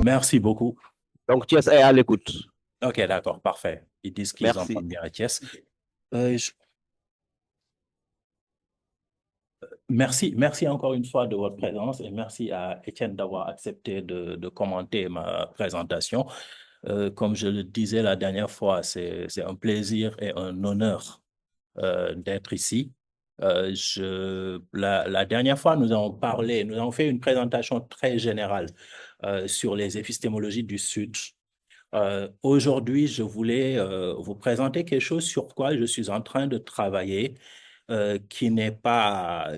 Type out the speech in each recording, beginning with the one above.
Merci beaucoup. Donc, Thiès est à l'écoute. Ok, d'accord, parfait. Ils disent qu'ils Merci. entendent bien Thiès. Euh, je- merci encore une fois de votre présence et merci à Étienne d'avoir accepté de commenter ma présentation. Comme je le disais la dernière fois, c'est un plaisir et un honneur d'être ici. La dernière fois, nous avons fait une présentation très générale sur les épistémologies du Sud. Aujourd'hui, je voulais vous présenter quelque chose sur quoi je suis en train de travailler, qui n'est pas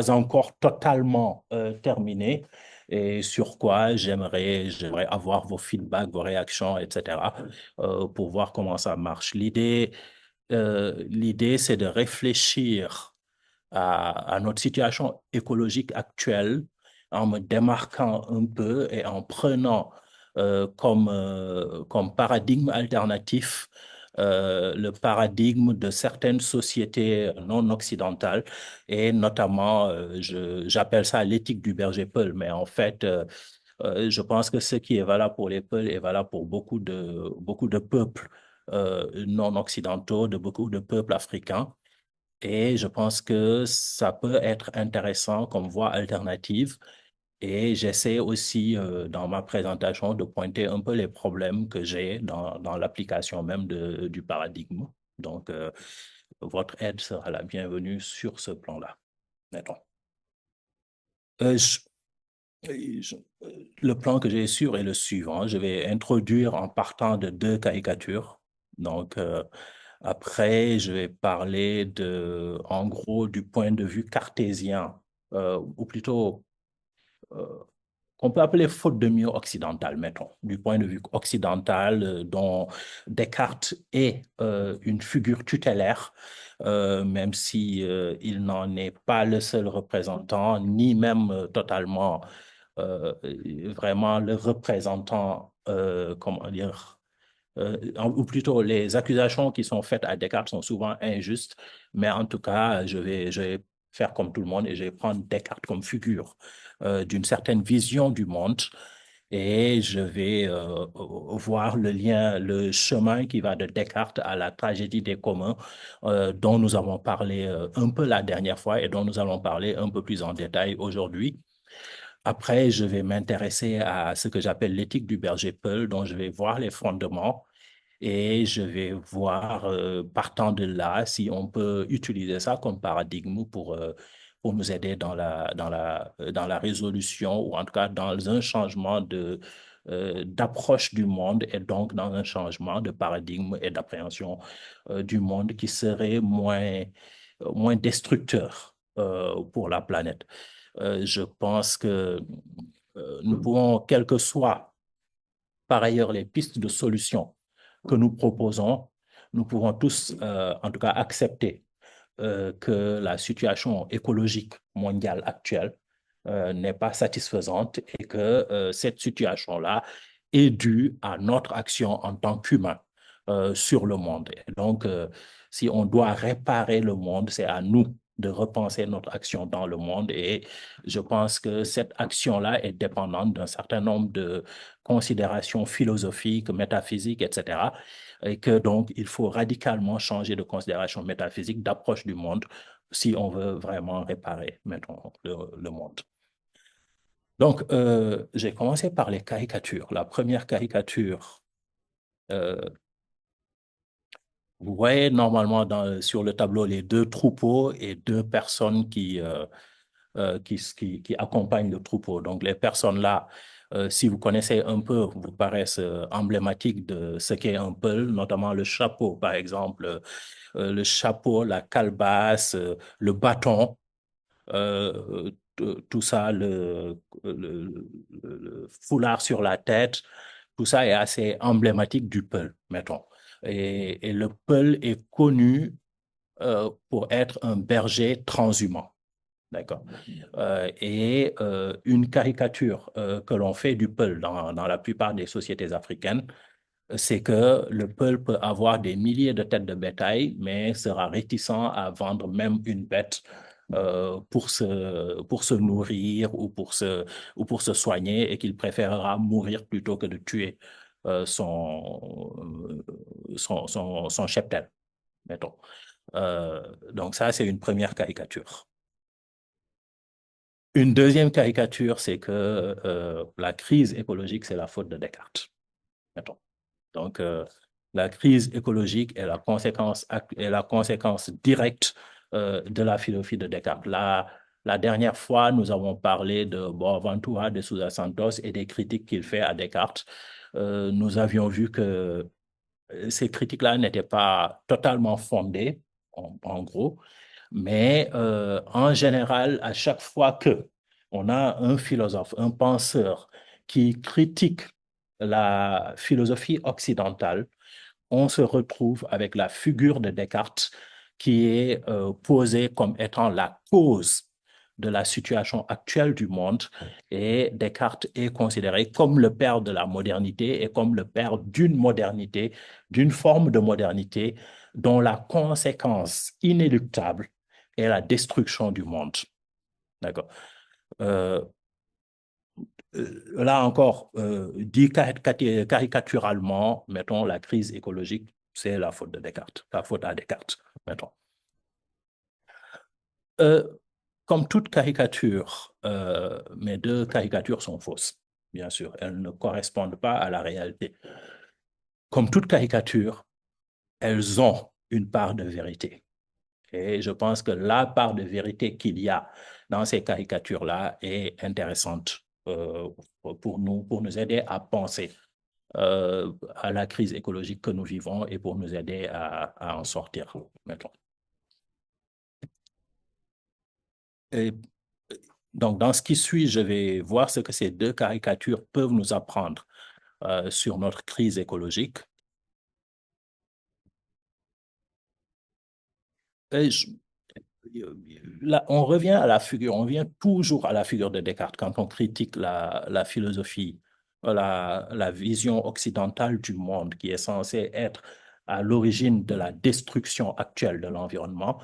encore totalement terminé et sur quoi j'aimerais avoir vos feedbacks, vos réactions, etc., pour voir comment ça marche. L'idée, c'est de réfléchir à notre situation écologique actuelle en me démarquant un peu et en prenant comme paradigme alternatif le paradigme de certaines sociétés non occidentales et notamment, j'appelle ça l'éthique du berger Peul, mais en fait, je pense que ce qui est valable pour les Peuls est valable pour beaucoup de peuples non occidentaux, de beaucoup de peuples africains. Et je pense que ça peut être intéressant comme voie alternative. Et j'essaie aussi, dans ma présentation, de pointer un peu les problèmes que j'ai dans l'application même du paradigme. Donc, votre aide sera la bienvenue sur ce plan-là. Mettons. Euh, je- je- le plan que j'ai sûr est le suivant. Je vais introduire en partant de deux caricatures. Donc, après, je vais parler en gros, du point de vue cartésien, ou plutôt euh, qu'on peut appeler faute de mieux occidental, mettons, du point de vue occidental, dont Descartes est une figure tutélaire, même si il n'en est pas le seul représentant, ni même totalement euh, vraiment le représentant, comment dire, ou plutôt les accusations qui sont faites à Descartes sont souvent injustes, mais en tout cas, je vais faire comme tout le monde et je vais prendre Descartes comme figure d'une certaine vision du monde et je vais voir le lien, le chemin qui va de Descartes à la tragédie des communs dont nous avons parlé un peu la dernière fois et dont nous allons parler un peu plus en détail aujourd'hui. Après, je vais m'intéresser à ce que j'appelle l'éthique du berger Peul, dont je vais voir les fondements et je vais voir, partant de là, si on peut utiliser ça comme paradigme pour nous aider dans la résolution ou en tout cas dans un changement d'approche du monde et donc dans un changement de paradigme et d'appréhension du monde qui serait moins destructeur pour la planète. Je pense que nous pouvons, quelles que soient par ailleurs les pistes de solutions que nous proposons, nous pouvons tous, en tout cas, accepter que la situation écologique mondiale actuelle n'est pas satisfaisante et que cette situation-là est due à notre action en tant qu'humains sur le monde. Et donc, si on doit réparer le monde, c'est à nous de repenser notre action dans le monde. Et je pense que cette action-là est dépendante d'un certain nombre de considérations philosophiques, métaphysiques, etc. Et que donc, il faut radicalement changer de considération métaphysique, d'approche du monde, si on veut vraiment réparer, mettons, le monde. Donc, j'ai commencé par les caricatures. La première caricature, euh, vous voyez normalement sur le tableau les deux troupeaux et deux personnes qui accompagnent le troupeau. Donc, les personnes-là, si vous connaissez un peu, vous paraissent emblématiques de ce qu'est un peul, notamment le chapeau, par exemple, le chapeau, la calebasse, le bâton, tout ça, le foulard sur la tête, tout ça est assez emblématique du peul, mettons. Et le peul est connu pour être un berger transhumant. D'accord. Une caricature que l'on fait du peul dans la plupart des sociétés africaines, c'est que le peul peut avoir des milliers de têtes de bétail, mais sera réticent à vendre même une bête pour se nourrir ou pour se soigner et qu'il préférera mourir plutôt que de tuer son cheptel, mettons. Donc ça, c'est une première caricature. Une deuxième caricature, c'est que la crise écologique, c'est la faute de Descartes, mettons. Donc, la crise écologique est la conséquence directe de la philosophie de Descartes. La dernière fois, nous avons parlé de Boaventura de Sousa Santos et des critiques qu'il fait à Descartes. Nous avions vu que ces critiques-là n'étaient pas totalement fondées, en gros, mais en général, à chaque fois que on a un philosophe, un penseur qui critique la philosophie occidentale, on se retrouve avec la figure de Descartes qui est posée comme étant la cause de la situation actuelle du monde. Et Descartes est considéré comme le père de la modernité et comme le père d'une modernité, d'une forme de modernité dont la conséquence inéluctable est la destruction du monde. D'accord. Euh, Là encore, dit caricaturalement, mettons, la crise écologique, c'est la faute de Descartes, la faute à Descartes, mettons. Euh, Comme toute caricature, mes deux caricatures sont fausses, bien sûr. Elles ne correspondent pas à la réalité. Comme toute caricature, elles ont une part de vérité. Et je pense que la part de vérité qu'il y a dans ces caricatures-là est intéressante pour nous aider à penser à la crise écologique que nous vivons et pour nous aider à en sortir maintenant. Et donc, dans ce qui suit, je vais voir ce que ces deux caricatures peuvent nous apprendre sur notre crise écologique. Et là, on revient à la figure, on revient toujours à la figure de Descartes quand on critique la philosophie, la vision occidentale du monde qui est censée être à l'origine de la destruction actuelle de l'environnement.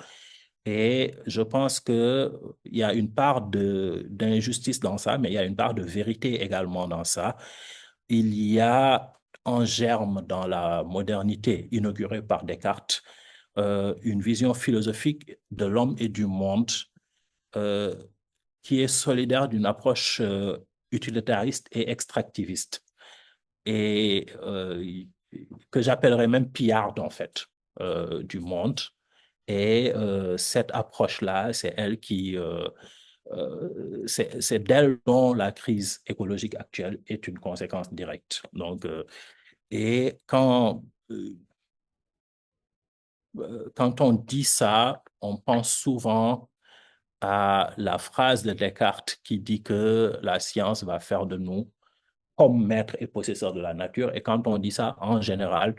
Et je pense qu'il y a une part d'injustice dans ça, mais il y a une part de vérité également dans ça. Il y a en germe dans la modernité inaugurée par Descartes une vision philosophique de l'homme et du monde euh, qui est solidaire d'une approche utilitariste et extractiviste et que j'appellerais même pillarde en fait du monde. Et cette approche-là, c'est elle c'est d'elle dont la crise écologique actuelle est une conséquence directe. Donc, et quand on dit ça, on pense souvent à la phrase de Descartes qui dit que la science va faire de nous comme maître et possesseur de la nature. Et quand on dit ça, en général,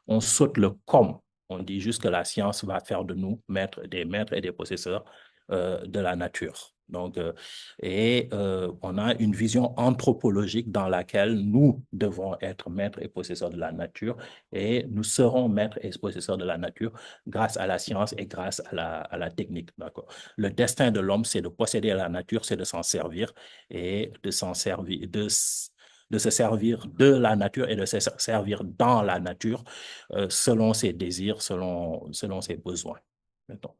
on saute le comme. On dit juste que la science va faire de nous des maîtres et des possesseurs de la nature. Donc, on a une vision anthropologique dans laquelle nous devons être maîtres et possesseurs de la nature et nous serons maîtres et possesseurs de la nature grâce à la science et grâce à la technique. D'accord. Le destin de l'homme, c'est de posséder la nature, c'est de s'en servir et de s'en servir, de se servir de la nature et de se servir dans la nature selon ses désirs, selon ses besoins. Mettons.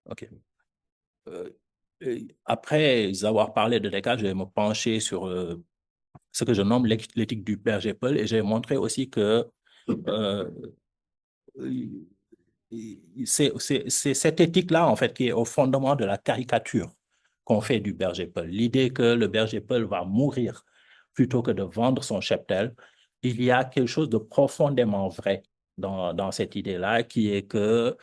OK. Euh, Après avoir parlé de Descartes, je vais me pencher sur ce que je nomme l'éthique du père Paul et j'ai montré aussi que euh, c'est cette éthique-là, en fait, qui est au fondement de la caricature qu'on fait du berger Paul. L'idée que le berger Paul va mourir plutôt que de vendre son cheptel, il y a quelque chose de profondément vrai dans cette idée-là, qui est que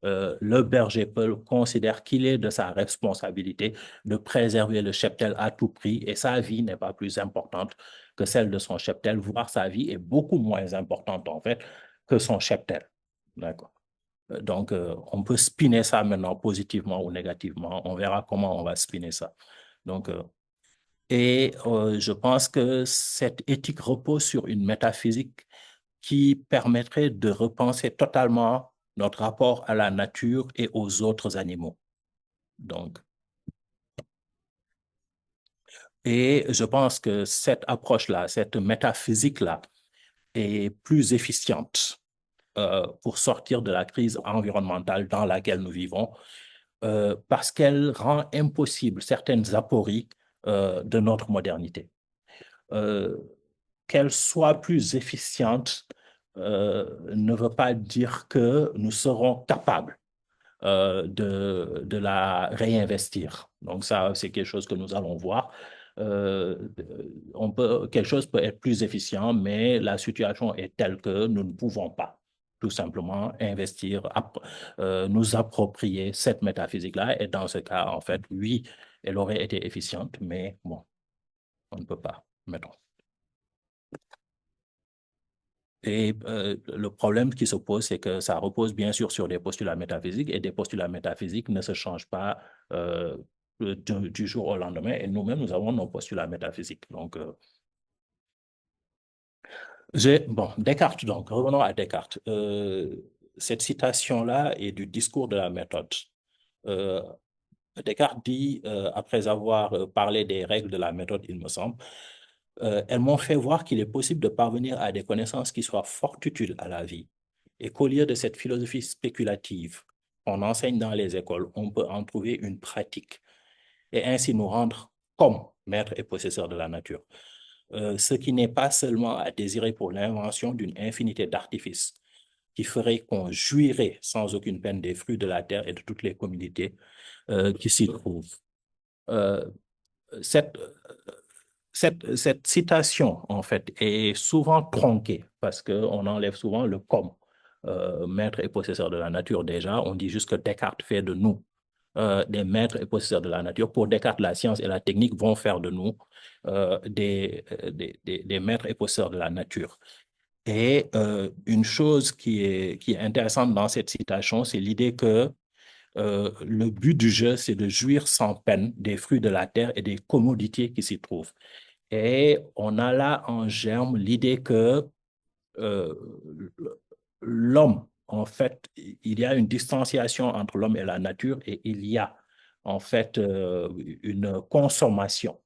le berger Paul considère qu'il est de sa responsabilité de préserver le cheptel à tout prix et sa vie n'est pas plus importante que celle de son cheptel, voire sa vie est beaucoup moins importante, en fait, que son cheptel. D'accord. Donc, on peut spinner ça maintenant positivement ou négativement. On verra comment on va spinner ça. Donc, je pense que cette éthique repose sur une métaphysique qui permettrait de repenser totalement notre rapport à la nature et aux autres animaux. Donc, et je pense que cette approche-là, cette métaphysique-là, est plus efficiente pour sortir de la crise environnementale dans laquelle nous vivons, parce qu'elle rend impossible certaines apories de notre modernité. Euh, qu'elle soit plus efficiente ne veut pas dire que nous serons capables de la réinvestir. Donc ça, c'est quelque chose que nous allons voir. Quelque chose peut être plus efficient, mais la situation est telle que nous ne pouvons pas tout simplement investir, nous approprier cette métaphysique-là. Et dans ce cas, en fait, oui, elle aurait été efficiente, mais bon, on ne peut pas, mettons. Et le problème qui se pose, c'est que ça repose bien sûr sur des postulats métaphysiques et des postulats métaphysiques ne se changent pas du jour au lendemain. Et nous-mêmes, nous avons nos postulats métaphysiques. Donc, bon, Descartes, donc, revenons à Descartes. Cette citation-là est du discours de la méthode. Euh, Descartes dit, après avoir parlé des règles de la méthode, il me semble, elles m'ont fait voir qu'il est possible de parvenir à des connaissances qui soient fort utiles à la vie et qu'au lieu de cette philosophie spéculative qu'on enseigne dans les écoles, on peut en trouver une pratique et ainsi nous rendre comme maîtres et possesseurs de la nature. Ce qui n'est pas seulement à désirer pour l'invention d'une infinité d'artifices qui ferait qu'on jouirait sans aucune peine des fruits de la terre et de toutes les communautés qui s'y trouvent. Euh, cette, cette citation, en fait, est souvent tronquée parce qu'on enlève souvent le comme. Maître et possesseur de la nature, déjà, on dit juste que Descartes fait de nous des maîtres et possesseurs de la nature. Pour Descartes, la science et la technique vont faire de nous des maîtres et possesseurs de la nature. Et une chose qui est intéressante dans cette citation, c'est l'idée que le but du jeu, c'est de jouir sans peine des fruits de la terre et des commodités qui s'y trouvent. Et on a là en germe l'idée que euh, l'homme, en fait, il y a une distanciation entre l'homme et la nature et il y a en fait une consommation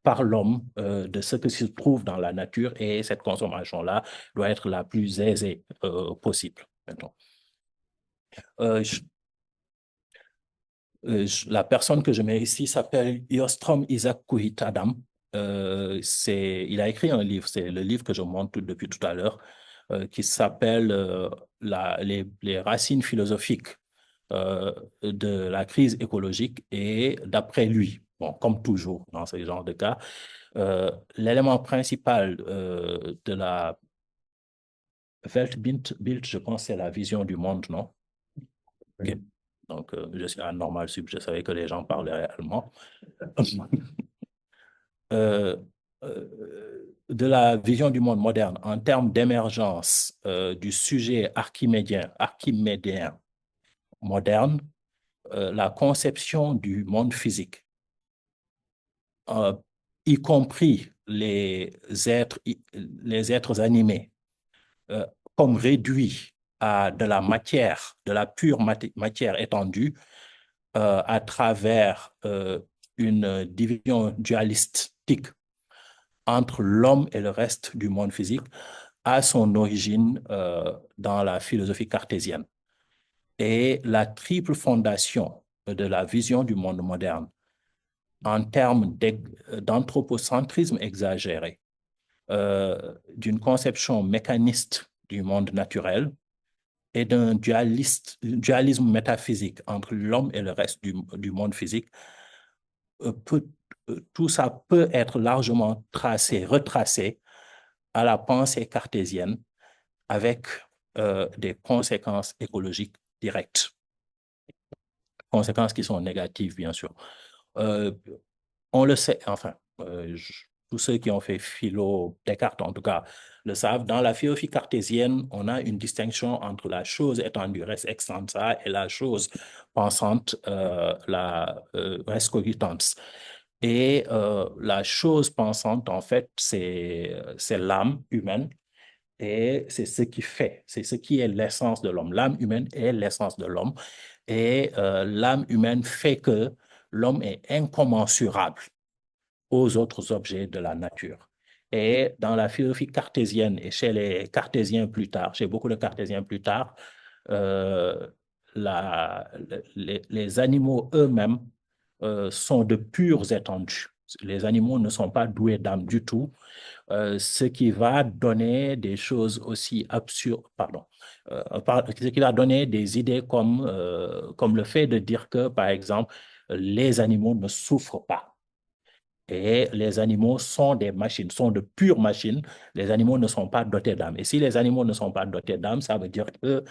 par l'homme de ce qui se trouve dans la nature et cette consommation-là doit être la plus aisée possible. Maintenant. Euh, je- la personne que je mets ici s'appelle Yostrom Isaac Kuhit-Adam. Il a écrit un livre, c'est le livre que je montre depuis tout à l'heure, qui s'appelle les racines philosophiques de la crise écologique. Et d'après lui, bon, comme toujours dans ce genre de cas, l'élément principal de la Weltbild, je pense, c'est la vision du monde, non? Ok. Donc, je suis un normal sup, je savais que les gens parlaient allemand. Euh, de la vision du monde moderne en termes d'émergence du sujet archimédien moderne, la conception du monde physique, euh, y compris les êtres animés, euh, comme réduits à de la matière, de la pure matière étendue, à travers une division dualistique entre l'homme et le reste du monde physique, a son origine dans la philosophie cartésienne. Et la triple fondation de la vision du monde moderne en termes d'anthropocentrisme exagéré, d'une conception mécaniste du monde naturel et d'un dualisme métaphysique entre l'homme et le reste du monde physique, peut, tout ça peut être largement retracé à la pensée cartésienne avec des conséquences écologiques directes, conséquences qui sont négatives, bien sûr. Euh, on le sait, enfin, tous ceux qui ont fait philo, Descartes en tout cas, le savent, dans la philosophie cartésienne, on a une distinction entre la chose étendue, res extensa, et la chose pensante, la res cogitans. Et la chose pensante, en fait, c'est l'âme humaine. Et c'est ce qui fait, c'est ce qui est l'essence de l'homme. L'âme humaine est l'essence de l'homme. Et l'âme humaine fait que l'homme est incommensurable aux autres objets de la nature. Et dans la philosophie cartésienne et chez les cartésiens plus tard, chez beaucoup de cartésiens plus tard, euh, les animaux eux-mêmes sont de pures étendues. Les animaux ne sont pas doués d'âme du tout, ce qui va donner des choses aussi absurdes, pardon, ce qui va donner des idées comme le fait de dire que, par exemple, les animaux ne souffrent pas. Et les animaux sont des machines, sont de pures machines. Les animaux ne sont pas dotés d'âme. Et si les animaux ne sont pas dotés d'âme, ça veut dire que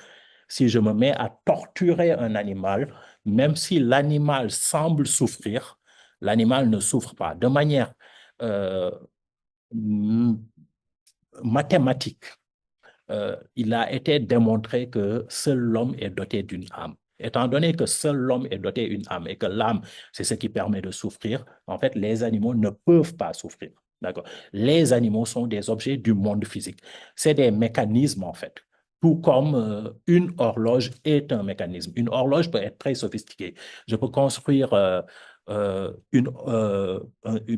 si je me mets à torturer un animal, même si l'animal semble souffrir, l'animal ne souffre pas. De manière euh, mathématique, il a été démontré que seul l'homme est doté d'une âme. Étant donné que seul l'homme est doté d'une âme et que l'âme, c'est ce qui permet de souffrir, en fait, les animaux ne peuvent pas souffrir. D'accord? Les animaux sont des objets du monde physique. C'est des mécanismes, en fait. Tout comme une horloge est un mécanisme. Une horloge peut être très sophistiquée. Je peux construire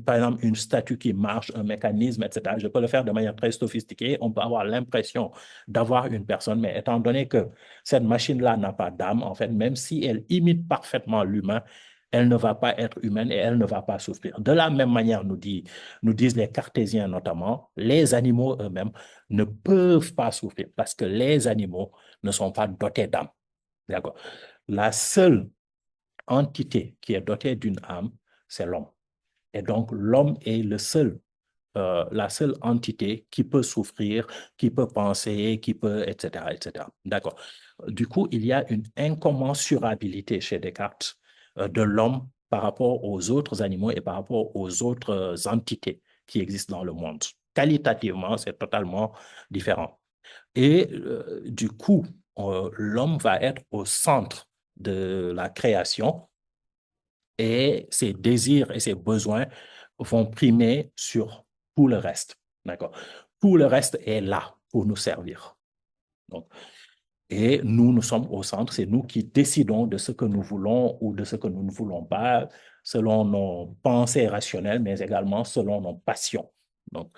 par exemple, une statue qui marche, un mécanisme, etc. Je peux le faire de manière très sophistiquée. On peut avoir l'impression d'avoir une personne, mais étant donné que cette machine-là n'a pas d'âme, en fait, même si elle imite parfaitement l'humain, elle ne va pas être humaine et elle ne va pas souffrir. De la même manière, nous disent les cartésiens notamment, les animaux eux-mêmes ne peuvent pas souffrir parce que les animaux ne sont pas dotés d'âme. D'accord? La seule entité qui est dotée d'une âme, c'est l'homme. Et donc, l'homme est la seule entité qui peut souffrir, qui peut penser, qui peut, etc., etc. D'accord. Du coup, il y a une incommensurabilité chez Descartes de l'homme par rapport aux autres animaux et par rapport aux autres entités qui existent dans le monde. Qualitativement, c'est totalement différent. Et du coup, l'homme va être au centre de la création et ses désirs et ses besoins vont primer sur tout le reste. D'accord? Tout le reste est là pour nous servir. Donc, et nous, nous sommes au centre, c'est nous qui décidons de ce que nous voulons ou de ce que nous ne voulons pas, selon nos pensées rationnelles, mais également selon nos passions. Donc,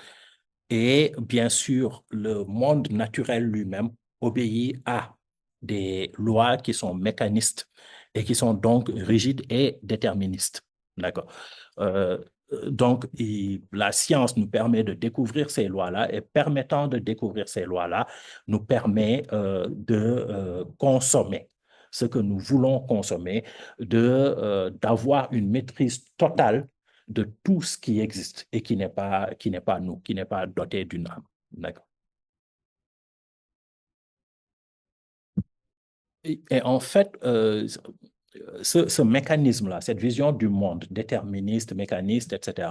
et bien sûr, le monde naturel lui-même obéit à des lois qui sont mécanistes et qui sont donc rigides et déterministes. D'accord. Euh, donc, la science nous permet de découvrir ces lois-là et permettant de découvrir ces lois-là, nous permet de consommer ce que nous voulons consommer, d'avoir une maîtrise totale de tout ce qui existe et qui n'est pas nous, qui n'est pas doté d'une âme. D'accord. Et en fait, ce mécanisme-là, cette vision du monde déterministe, mécaniste, etc.,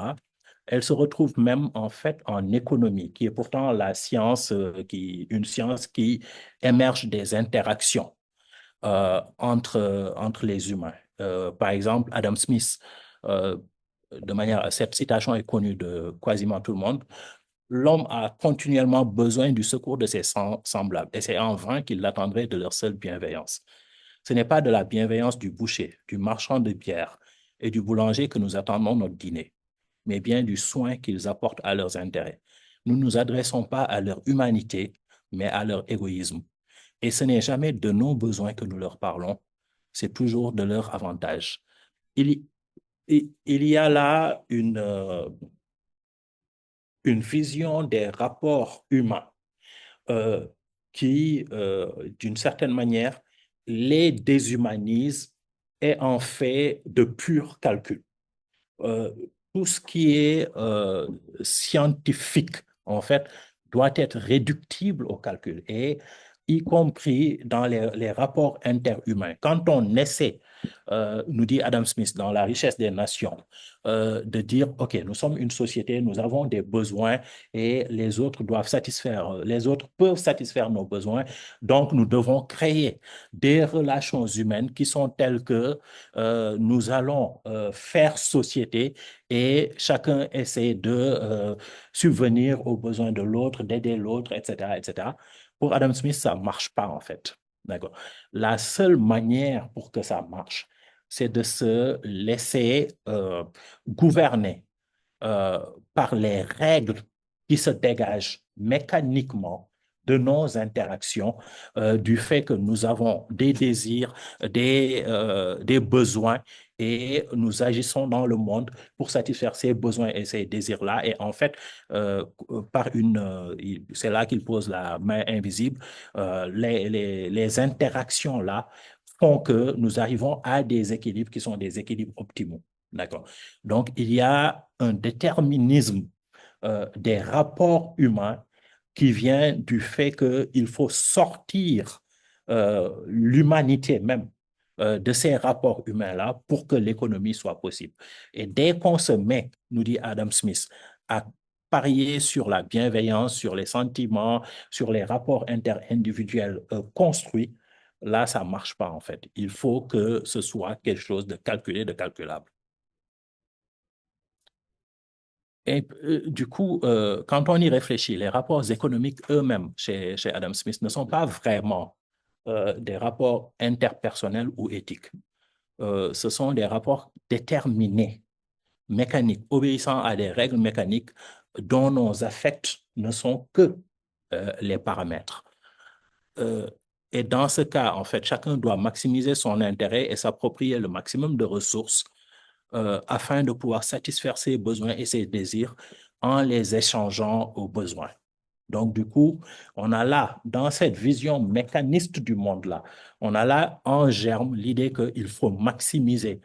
elle se retrouve même en fait en économie, qui est pourtant la science, une science qui émerge des interactions entre les humains. Par exemple, Adam Smith, euh, cette citation est connue de quasiment tout le monde. L'homme a continuellement besoin du secours de ses semblables, et c'est en vain qu'il l'attendrait de leur seule bienveillance. Ce n'est pas de la bienveillance du boucher, du marchand de bière et du boulanger que nous attendons notre dîner, mais bien du soin qu'ils apportent à leurs intérêts. Nous ne nous adressons pas à leur humanité, mais à leur égoïsme. Et ce n'est jamais de nos besoins que nous leur parlons, c'est toujours de leur avantage. Il, il y a là une vision des rapports humains euh, qui, d'une certaine manière, les déshumanise et en fait de pur calcul. Euh, tout ce qui est scientifique, en fait, doit être réductible au calcul. Et y compris dans les rapports interhumains. Quand on essaie, nous dit Adam Smith dans La richesse des nations, de dire, OK, nous sommes une société, nous avons des besoins et les autres doivent satisfaire, les autres peuvent satisfaire nos besoins, donc nous devons créer des relations humaines qui sont telles que nous allons faire société et chacun essaie de subvenir aux besoins de l'autre, d'aider l'autre, etc., etc. Pour Adam Smith, ça ne marche pas en fait. D'accord. La seule manière pour que ça marche, c'est de se laisser gouverner euh, par les règles qui se dégagent mécaniquement de nos interactions, du fait que nous avons des désirs, des besoins, et nous agissons dans le monde pour satisfaire ces besoins et ces désirs-là. Et en fait, c'est là qu'il pose la main invisible, les interactions-là font que nous arrivons à des équilibres qui sont des équilibres optimaux. D'accord. Donc, il y a un déterminisme des rapports humains qui vient du fait qu'il faut sortir l'humanité même de ces rapports humains-là pour que l'économie soit possible. Et dès qu'on se met, nous dit Adam Smith, à parier sur la bienveillance, sur les sentiments, sur les rapports interindividuels construits, là, ça ne marche pas en fait. Il faut que ce soit quelque chose de calculé, de calculable. Et du coup, quand on y réfléchit, les rapports économiques eux-mêmes chez Adam Smith ne sont pas vraiment des rapports interpersonnels ou éthiques. Ce sont des rapports déterminés, mécaniques, obéissant à des règles mécaniques dont nos affects ne sont que les paramètres. Euh, et dans ce cas, en fait, chacun doit maximiser son intérêt et s'approprier le maximum de ressources afin de pouvoir satisfaire ses besoins et ses désirs en les échangeant aux besoins. Donc, du coup, on a là, dans cette vision mécaniste du monde-là, on a là en germe l'idée qu'il faut maximiser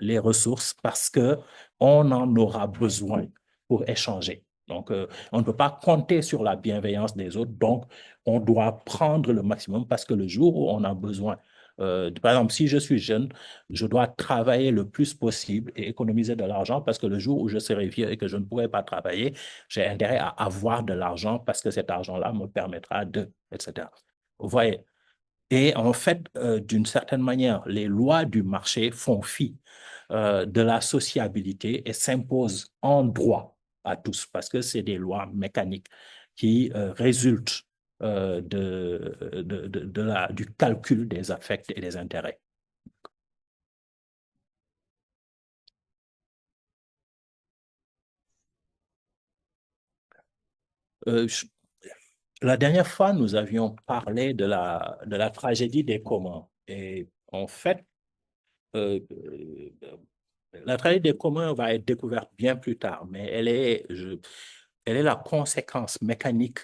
les ressources parce qu'on en aura besoin pour échanger. Donc, on ne peut pas compter sur la bienveillance des autres. Donc, on doit prendre le maximum parce que le jour où on a besoin, par exemple, si je suis jeune, je dois travailler le plus possible et économiser de l'argent parce que le jour où je serai vieux et que je ne pourrai pas travailler, j'ai intérêt à avoir de l'argent parce que cet argent-là me permettra de, etc. Vous voyez? Et en fait, d'une certaine manière, les lois du marché font fi de la sociabilité et s'imposent en droit à tous parce que c'est des lois mécaniques qui résultent du calcul des affects et des intérêts. Euh, je- la dernière fois, nous avions parlé de la tragédie des communs. Et en fait, euh, euh, la tragédie des communs va être découverte bien plus tard, mais elle est la conséquence mécanique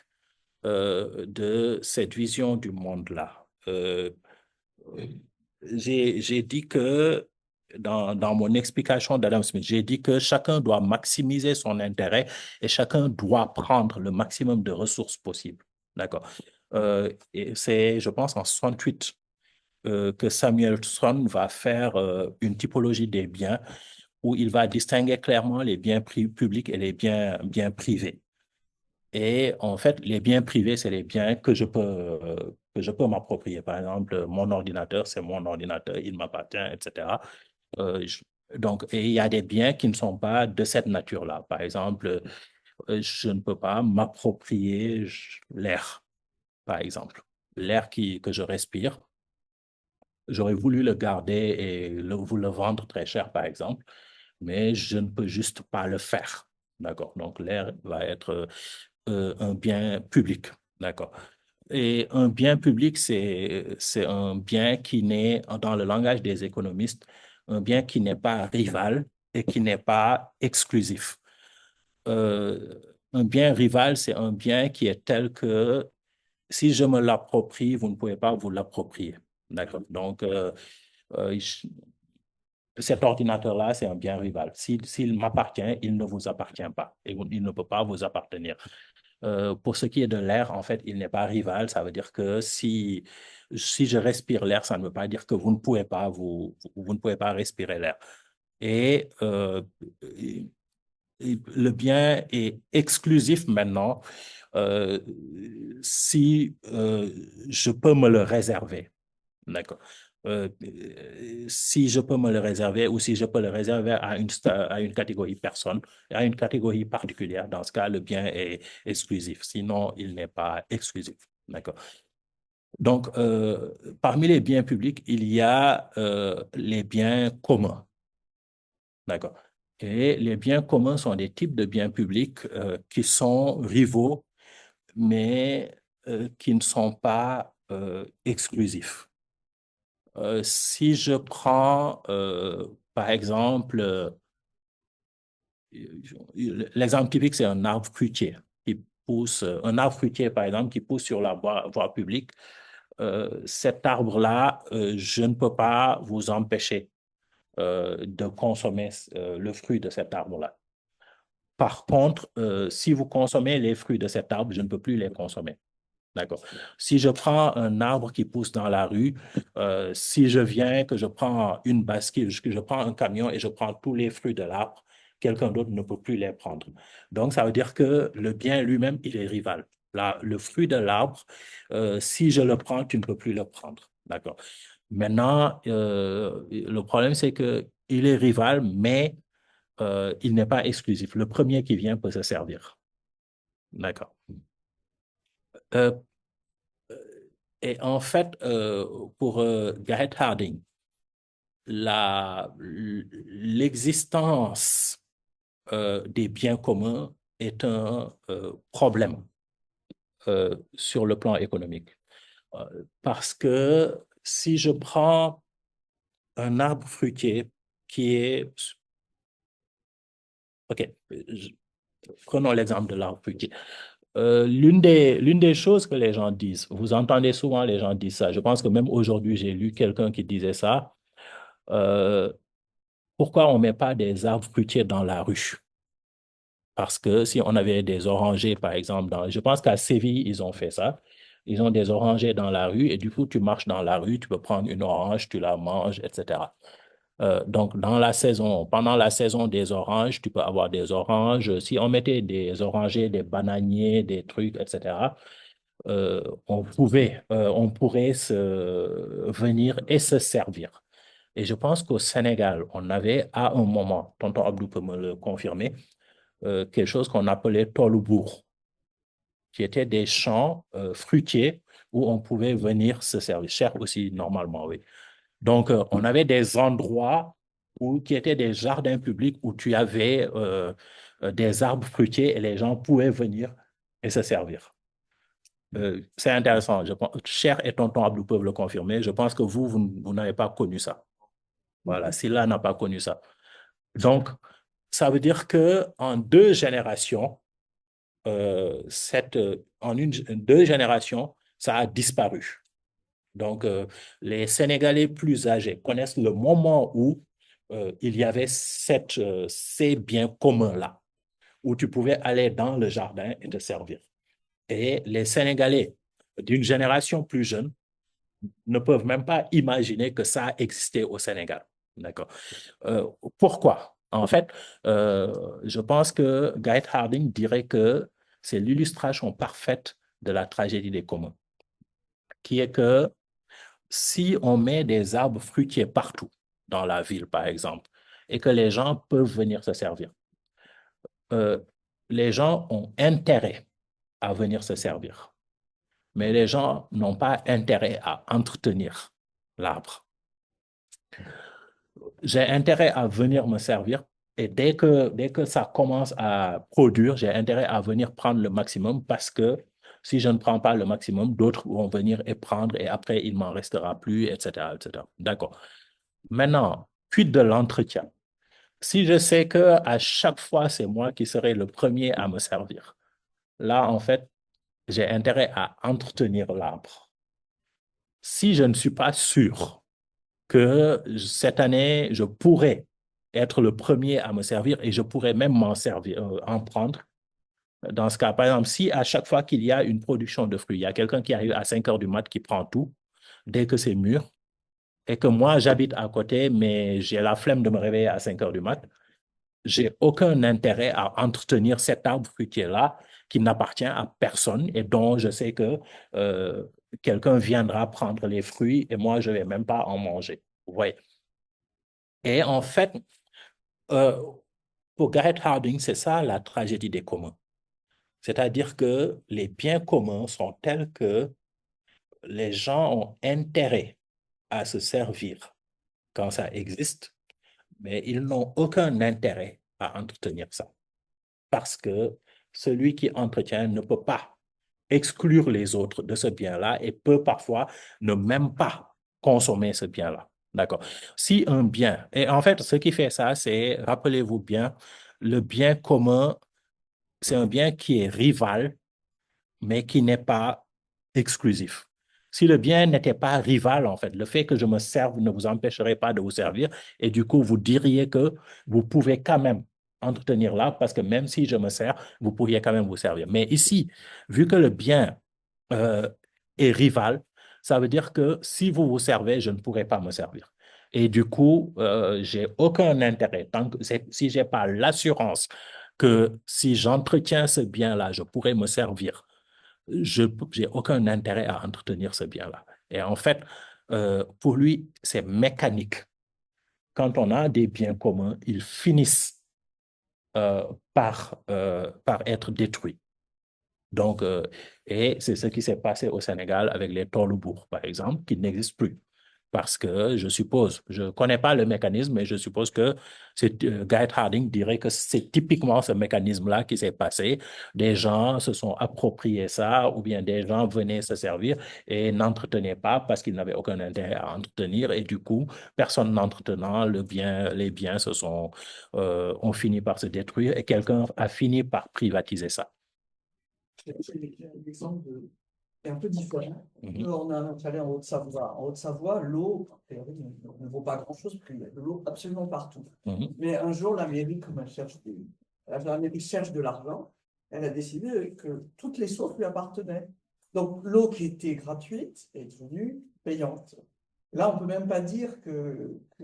de cette vision du monde-là. J'ai dit que, dans mon explication d'Adam Smith, j'ai dit que chacun doit maximiser son intérêt et chacun doit prendre le maximum de ressources possibles. D'accord. Et c'est, je pense, en 68 que Samuelson va faire une typologie des biens où il va distinguer clairement les biens publics et les biens privés. Et en fait, les biens privés, c'est les biens que je peux m'approprier. Par exemple, mon ordinateur, c'est mon ordinateur, il m'appartient, etc. Euh, je- donc, et il y a des biens qui ne sont pas de cette nature-là. Par exemple, je ne peux pas m'approprier l'air, par exemple. L'air que je respire, j'aurais voulu le garder et vous le vendre très cher, par exemple, mais je ne peux juste pas le faire. D'accord? Donc, l'air va être un bien public. D'accord. Et un bien public, c'est un bien qui n'est, dans le langage des économistes, un bien qui n'est pas rival et qui n'est pas exclusif. Euh, un bien rival, c'est un bien qui est tel que si je me l'approprie, vous ne pouvez pas vous l'approprier. D'accord. Donc, euh, je- cet ordinateur-là, c'est un bien rival. S'il m'appartient, il ne vous appartient pas et il ne peut pas vous appartenir. Pour ce qui est de l'air, en fait, il n'est pas rival. Ça veut dire que si je respire l'air, ça ne veut pas dire que vous ne pouvez pas, vous ne pouvez pas respirer l'air. Et le bien est exclusif maintenant euh, si je peux me le réserver. D'accord. Si je peux me le réserver ou si je peux le réserver à une catégorie personne, à une catégorie particulière, dans ce cas, le bien est exclusif. Sinon, il n'est pas exclusif. D'accord. Donc, parmi les biens publics, il y a les biens communs. D'accord. Et les biens communs sont des types de biens publics qui sont rivaux, mais qui ne sont pas exclusifs. Si je prends, par exemple, l'exemple typique, c'est un arbre fruitier qui pousse, un arbre fruitier, par exemple, qui pousse sur la voie publique. Cet arbre-là, je ne peux pas vous empêcher de consommer le fruit de cet arbre-là. Par contre, si vous consommez les fruits de cet arbre, je ne peux plus les consommer. D'accord. Si je prends un arbre qui pousse dans la rue, si je viens, que je prends une bascule, que je prends un camion et je prends tous les fruits de l'arbre, quelqu'un d'autre ne peut plus les prendre. Donc, ça veut dire que le bien lui-même, il est rival. Le fruit de l'arbre, si je le prends, tu ne peux plus le prendre. D'accord. Maintenant, le problème, c'est que il est rival, mais il n'est pas exclusif. Le premier qui vient peut se servir. D'accord. Euh, Et en fait, pour Garrett Harding, l'existence des biens communs est un problème sur le plan économique. Parce que si je prends un arbre fruitier qui est... OK, prenons l'exemple de l'arbre fruitier. L'une des choses que les gens disent, vous entendez souvent les gens dire ça, je pense que même aujourd'hui, j'ai lu quelqu'un qui disait ça. Euh, Pourquoi on ne met pas des arbres fruitiers dans la rue? Parce que si on avait des orangers, par exemple, je pense qu'à Séville, ils ont fait ça. Ils ont des orangers dans la rue et du coup, tu marches dans la rue, tu peux prendre une orange, tu la manges, etc. Donc, pendant la saison des oranges, tu peux avoir des oranges. Si on mettait des orangers, des bananiers, des trucs, etc., on pourrait venir et se servir. Et je pense qu'au Sénégal, on avait à un moment, tonton Abdou peut me le confirmer, quelque chose qu'on appelait Tolubourg, qui étaient des champs fruitiers où on pouvait venir se servir, cher aussi normalement, oui. Donc, on avait des endroits qui étaient des jardins publics où tu avais des arbres fruitiers et les gens pouvaient venir et se servir. C'est intéressant. Cher et tonton Abdou peuvent le confirmer. Je pense que vous n'avez pas connu ça. Voilà, Silla n'a pas connu ça. Donc, ça veut dire que en deux générations, deux générations, ça a disparu. Donc, les Sénégalais plus âgés connaissent le moment où il y avait ces biens communs-là, où tu pouvais aller dans le jardin et te servir. Et les Sénégalais d'une génération plus jeune ne peuvent même pas imaginer que ça a existé au Sénégal. D'accord. Euh, Pourquoi? En fait, je pense que Garrett Harding dirait que c'est l'illustration parfaite de la tragédie des communs, qui est que si on met des arbres fruitiers partout dans la ville, par exemple, et que les gens peuvent venir se servir, euh, les gens ont intérêt à venir se servir, mais les gens n'ont pas intérêt à entretenir l'arbre. J'ai intérêt à venir me servir et dès que ça commence à produire, j'ai intérêt à venir prendre le maximum parce que si je ne prends pas le maximum, d'autres vont venir et prendre et après, il m'en restera plus, etc., etc. D'accord. Maintenant, quid de l'entretien? Si je sais que à chaque fois, c'est moi qui serai le premier à me servir, là, en fait, j'ai intérêt à entretenir l'arbre. Si je ne suis pas sûr que cette année, je pourrais être le premier à me servir et je pourrais même m'en servir, en prendre, Dans ce cas, par exemple, si à chaque fois qu'il y a une production de fruits, il y a quelqu'un qui arrive à 5 heures du mat qui prend tout, dès que c'est mûr, et que moi, j'habite à côté, mais j'ai la flemme de me réveiller à 5 heures du mat, j'ai aucun intérêt à entretenir cet arbre fruitier-là qui n'appartient à personne et dont je sais que euh, quelqu'un viendra prendre les fruits et moi, je ne vais même pas en manger. Vous voyez? Et en fait, euh, pour Garrett Harding, c'est ça la tragédie des communs. C'est-à-dire que les biens communs sont tels que les gens ont intérêt à se servir quand ça existe, mais ils n'ont aucun intérêt à entretenir ça. Parce que celui qui entretient ne peut pas exclure les autres de ce bien-là et peut parfois ne même pas consommer ce bien-là. D'accord? Si un bien, et en fait, ce qui fait ça, c'est, rappelez-vous bien, le bien commun, c'est un bien qui est rival mais qui n'est pas exclusif. Si le bien n'était pas rival, en fait, le fait que je me serve ne vous empêcherait pas de vous servir et du coup, vous diriez que vous pouvez quand même entretenir l'arbre parce que même si je me sers, vous pourriez quand même vous servir. Mais ici, vu que le bien euh, est rival, ça veut dire que si vous vous servez, je ne pourrai pas me servir. Et du coup, j'ai aucun intérêt, tant que si j'ai pas l'assurance que si j'entretiens ce bien-là, je pourrai me servir je n'ai aucun intérêt à entretenir ce bien-là. Et en fait, pour lui, c'est mécanique. Quand on a des biens communs, ils finissent par être détruits. Donc, et c'est ce qui s'est passé au Sénégal avec les tolebourgs, par exemple, qui n'existent plus. Parce que je suppose, je ne connais pas le mécanisme, mais je suppose que Guy Harding dirait que c'est typiquement ce mécanisme-là qui s'est passé. Des gens se sont appropriés ça, ou bien des gens venaient se servir et n'entretenaient pas parce qu'ils n'avaient aucun intérêt à entretenir. Et du coup, personne n'entretenant, les biens ont fini par se détruire et quelqu'un a fini par privatiser ça. J'ai un exemple qui est un peu différent. Mhm. On a installé en Haute-Savoie. En Haute-Savoie, l'eau, a priori, ne vaut pas grand-chose parce qu'il y a de l'eau absolument partout. Mhm. Mais un jour, la mairie, comme la mairie cherche de l'argent, elle a décidé que toutes les sources lui appartenaient. Donc, l'eau qui était gratuite est devenue payante. Là, on ne peut même pas dire que ce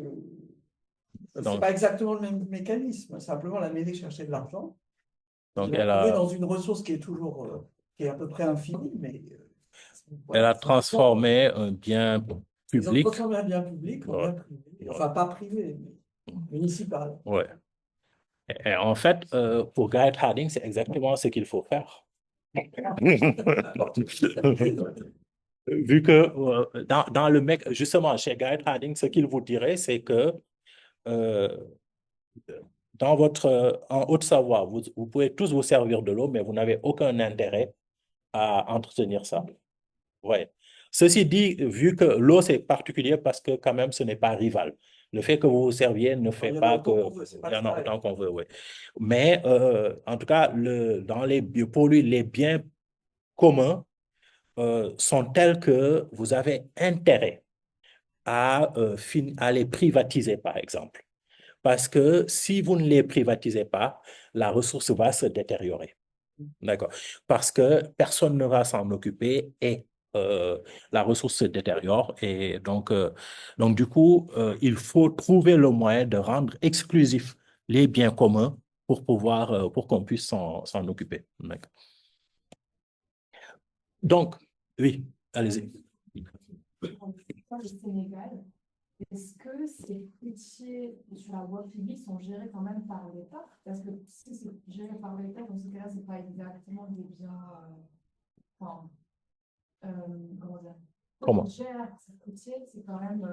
n'est Donc, pas exactement le même mécanisme. Simplement, la mairie cherchait de l'argent. donc Il a trouvé dans une ressource qui est toujours, qui est à peu près infinie, mais elle voilà. a transformé un bien Ils ont public. transformé un bien public en Ouais, bien privé. Enfin, pas privé, mais municipal. ouais. Et en fait, pour Garrett Harding, c'est exactement ce qu'il faut faire. Vu que dans le mec, justement, chez Garrett Harding, ce qu'il vous dirait, c'est que euh, en Haute-Savoie, vous pouvez tous vous servir de l'eau, mais vous n'avez aucun intérêt à entretenir ça. Ouais. Ceci dit, vu que l'eau, c'est particulier parce que quand même, ce n'est pas rival. Le fait que vous vous serviez ne fait Il y en a pas autant que... qu'on veut, c'est pas Il y en a pareil. autant qu'on veut, oui. Mais en tout cas, pour lui, les biens communs sont tels que vous avez intérêt à les privatiser, par exemple. Parce que si vous ne les privatisez pas, la ressource va se détériorer. D'accord. Parce que personne ne va s'en occuper et euh, la ressource se détériore. Et donc du coup, il faut trouver le moyen de rendre exclusifs les biens communs pour qu'on puisse s'en occuper. D'accord. Donc, oui, allez-y. Dans le Sénégal, est-ce que ces fruitiers sur la voie publique sont gérés quand même par l'État? Parce que si c'est géré par l'État, dans ce cas-là, ce n'est pas exactement des biens. Enfin, comment dire? Quand on Comment? gère ces fruitiers, c'est quand même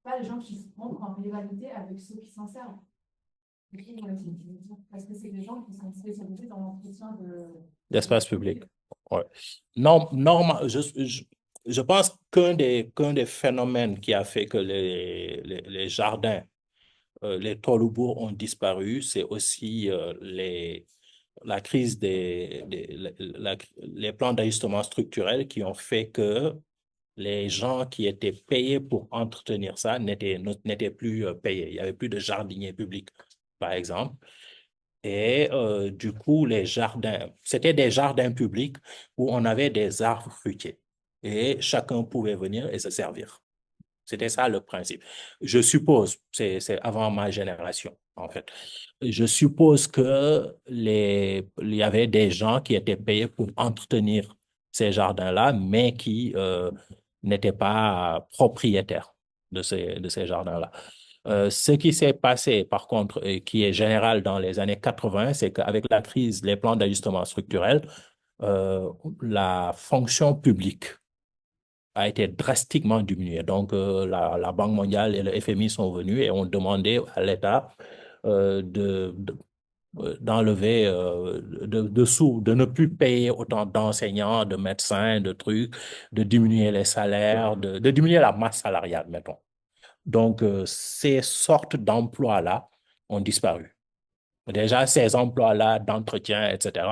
pas les gens qui se montrent en rivalité avec ceux qui s'en servent. Parce que c'est des gens qui sont spécialisés dans l'entretien L'espace public. Ouais. Non, normal, je pense qu'un des phénomènes qui a fait que les jardins, les tolloubourgs ont disparu, c'est aussi la crise les plans d'ajustement structurel qui ont fait que les gens qui étaient payés pour entretenir ça n'étaient plus payés. Il n'y avait plus de jardiniers publics, par exemple. Et du coup, les jardins, c'était des jardins publics où on avait des arbres fruitiers. Et chacun pouvait venir et se servir. C'était ça le principe. Je suppose, c'est avant ma génération, en fait. Je suppose que il y avait des gens qui étaient payés pour entretenir ces jardins-là, mais qui n'étaient pas propriétaires de ces jardins-là. Ce qui s'est passé, par contre, et qui est général dans les années 80, c'est qu'avec la crise, les plans d'ajustement structurel, euh, la fonction publique a été drastiquement diminuée. Donc, la Banque mondiale et le FMI sont venus et ont demandé à l'État d'enlever de ne plus payer autant d'enseignants, de médecins, de trucs, de diminuer les salaires, de diminuer la masse salariale, mettons. Donc, ces sortes d'emplois-là ont disparu. Déjà, ces emplois-là d'entretien, etc.,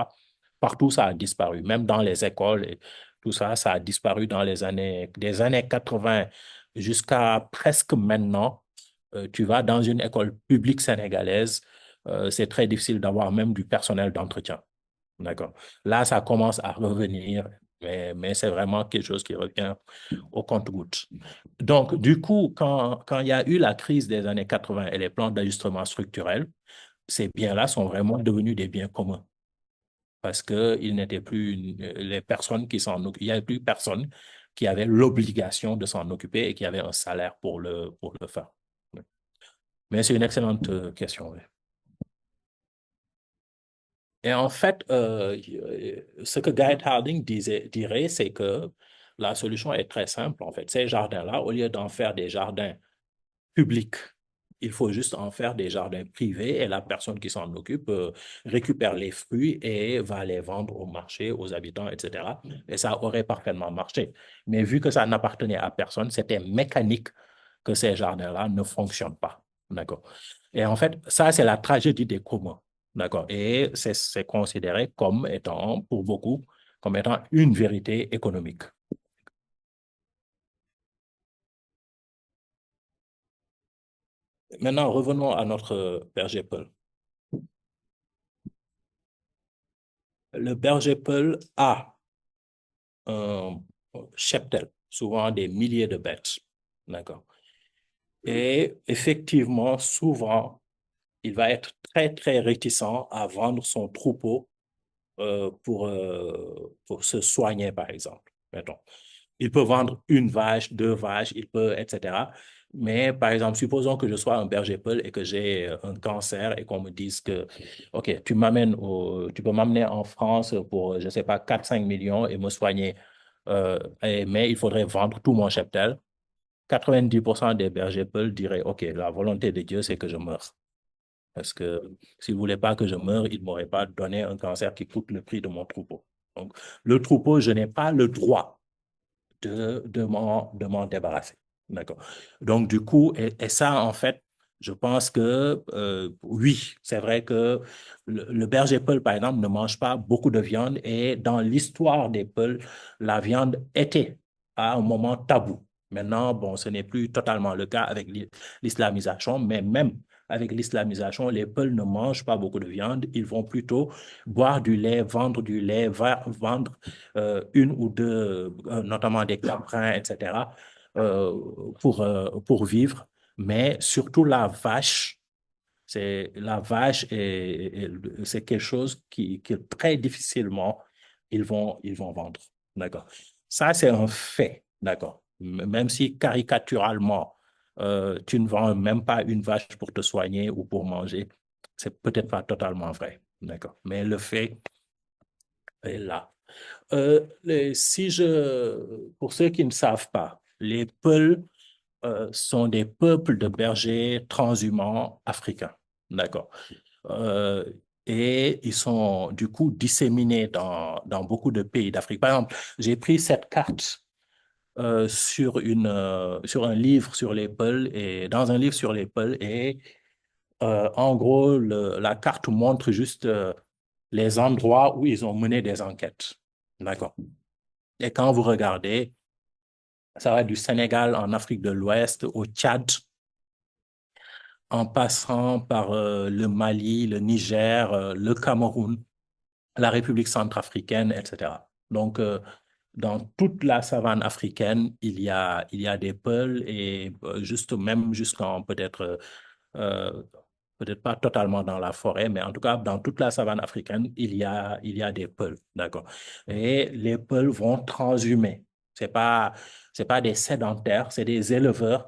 partout, ça a disparu. Même dans les écoles, et tout ça, ça a disparu dans des années 80 jusqu'à presque maintenant. Tu vas dans une école publique sénégalaise, c'est très difficile d'avoir même du personnel d'entretien. D'accord. Là, ça commence à revenir, mais c'est vraiment quelque chose qui revient au compte-gouttes. Donc, du coup, quand il y a eu la crise des années 80 et les plans d'ajustement structurel, ces biens-là sont vraiment devenus des biens communs parce que il n'était plus les personnes qui s'en occupent. Il n'y avait plus personne qui avait l'obligation de s'en occuper et qui avait un salaire pour le faire. Mais c'est une excellente question. Oui. Et en fait, ce que Guy Harding dirait, c'est que la solution est très simple. En fait, ces jardins-là, au lieu d'en faire des jardins publics, il faut juste en faire des jardins privés et la personne qui s'en occupe récupère les fruits et va les vendre au marché, aux habitants, etc. Et ça aurait parfaitement marché. Mais vu que ça n'appartenait à personne, c'était mécanique que ces jardins-là ne fonctionnent pas. D'accord. Et en fait, ça, c'est la tragédie des communs. D'accord. Et c'est considéré comme étant, pour beaucoup, comme étant une vérité économique. Maintenant, revenons à notre berger Paul. Le berger Peul a un cheptel, souvent des milliers de bêtes. D'accord. Et effectivement, souvent, il va être très, très réticent à vendre son troupeau pour se soigner, par exemple. Mettons. Il peut vendre une vache, deux vaches, il peut, etc. Mais par exemple, supposons que je sois un berger Peul et que j'ai un cancer et qu'on me dise que, OK, tu peux m'amener en France pour, je sais pas, 4-5 millions et me soigner. Mais il faudrait vendre tout mon cheptel. 90% des bergers Peul diraient, OK, la volonté de Dieu, c'est que je meure. Parce que s'il ne voulait pas que je meure, il ne m'aurait pas donné un cancer qui coûte le prix de mon troupeau. Donc, le troupeau, je n'ai pas le droit de m'en débarrasser. D'accord. Donc, du coup, et ça, en fait, je pense que oui, c'est vrai que le berger peul, par exemple, ne mange pas beaucoup de viande et dans l'histoire des peuls, la viande était à un moment tabou. Maintenant, bon, ce n'est plus totalement le cas avec l'islamisation, mais même avec l'islamisation, les Peuls ne mangent pas beaucoup de viande. Ils vont plutôt boire du lait, vendre du lait, vendre une ou deux, notamment des caprins, etc., pour vivre. Mais surtout la vache c'est quelque chose que très difficilement ils vont vendre. D'accord. Ça, c'est un fait. D'accord. Même si caricaturalement, tu ne vends même pas une vache pour te soigner ou pour manger, c'est peut-être pas totalement vrai. D'accord. Mais le fait est là. Pour ceux qui ne savent pas, les Peuls sont des peuples de bergers transhumants africains. D'accord. Euh, et ils sont du coup disséminés dans beaucoup de pays d'Afrique. Par exemple, j'ai pris cette carte sur un livre sur les Peuls et dans un livre sur les Peuls et en gros, la carte montre juste les endroits où ils ont mené des enquêtes. D'accord. Et quand vous regardez, ça va du Sénégal en Afrique de l'Ouest au Tchad, en passant par le Mali, le Niger, le Cameroun, la République centrafricaine, etc. Donc, dans toute la savane africaine, il y a des peuls et juste même jusqu'en euh, peut-être pas totalement dans la forêt, mais en tout cas, dans toute la savane africaine, il y a des peuls, d'accord? Et les peuls vont transhumer. C'est pas des sédentaires, c'est des éleveurs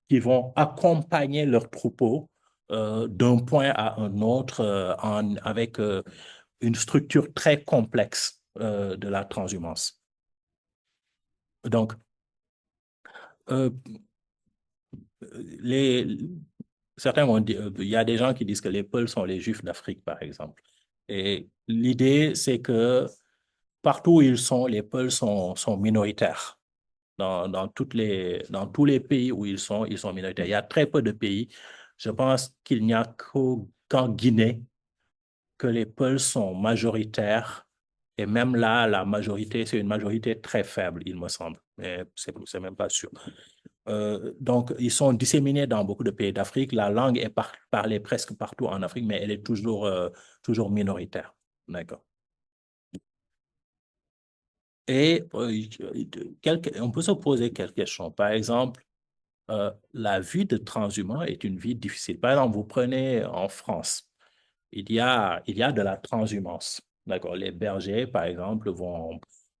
qui vont accompagner leurs troupeaux d'un point à un autre avec une structure très complexe de la transhumance. Donc, euh, les, certains vont dire, il y a des gens qui disent que les Peuls sont les Juifs d'Afrique, par exemple. Et l'idée, c'est que partout où ils sont, les Peuls sont minoritaires. Dans tous les pays où ils sont minoritaires. Il y a très peu de pays. Je pense qu'il n'y a qu'en Guinée que les Peuls sont majoritaires. Et même là, la majorité, c'est une majorité très faible, il me semble. Mais c'est même pas sûr. Donc, ils sont disséminés dans beaucoup de pays d'Afrique. La langue est parlée presque partout en Afrique, mais elle est toujours minoritaire. D'accord. Et on peut se poser quelques questions. Par exemple, la vie de transhumant est une vie difficile. Par exemple, vous prenez en France, il y a de la transhumance. D'accord. Les bergers, par exemple,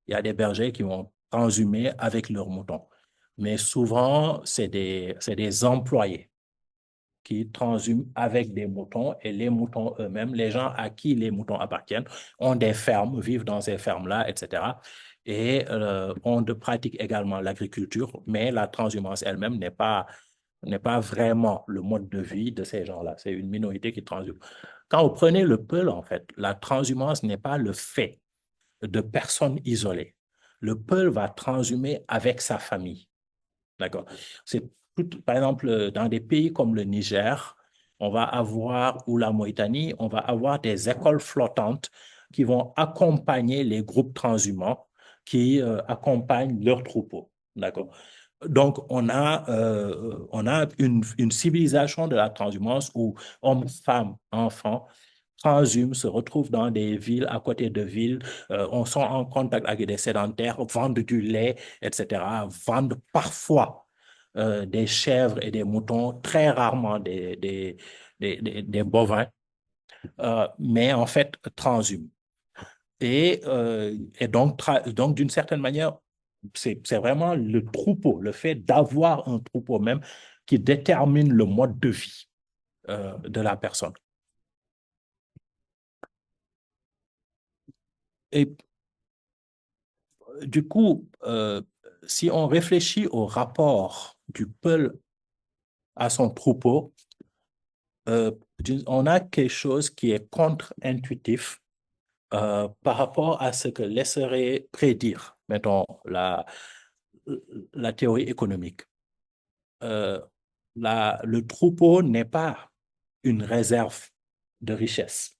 il y a des bergers qui vont transhumer avec leurs moutons. Mais souvent, c'est des employés qui transhument avec des moutons et les moutons eux-mêmes, les gens à qui les moutons appartiennent, ont des fermes, vivent dans ces fermes-là, etc. Et pratiquent également l'agriculture, mais la transhumance elle-même n'est pas vraiment le mode de vie de ces gens-là. C'est une minorité qui transhume. Quand vous prenez le Peul, en fait, la transhumance n'est pas le fait de personnes isolées. Le Peul va transhumer avec sa famille. D'accord. Par exemple, dans des pays comme le Niger, on va avoir, ou la Mauritanie, on va avoir des écoles flottantes qui vont accompagner les groupes transhumants qui accompagnent leurs troupeaux. D'accord. Donc, on a une civilisation de la transhumance où hommes, femmes, enfants transhument, se retrouvent dans des villes, à côté de villes, on sont en contact avec des sédentaires, vendent du lait, etc., vendent parfois des chèvres et des moutons, très rarement des bovins, mais en fait transhument. Et donc d'une certaine manière, c'est vraiment le troupeau, le fait d'avoir un troupeau même qui détermine le mode de vie de la personne. Et du coup, si on réfléchit au rapport du Peul à son troupeau, on a quelque chose qui est contre-intuitif par rapport à ce que laisserait prédire, mettons, la théorie économique. Euh, le troupeau n'est pas une réserve de richesse.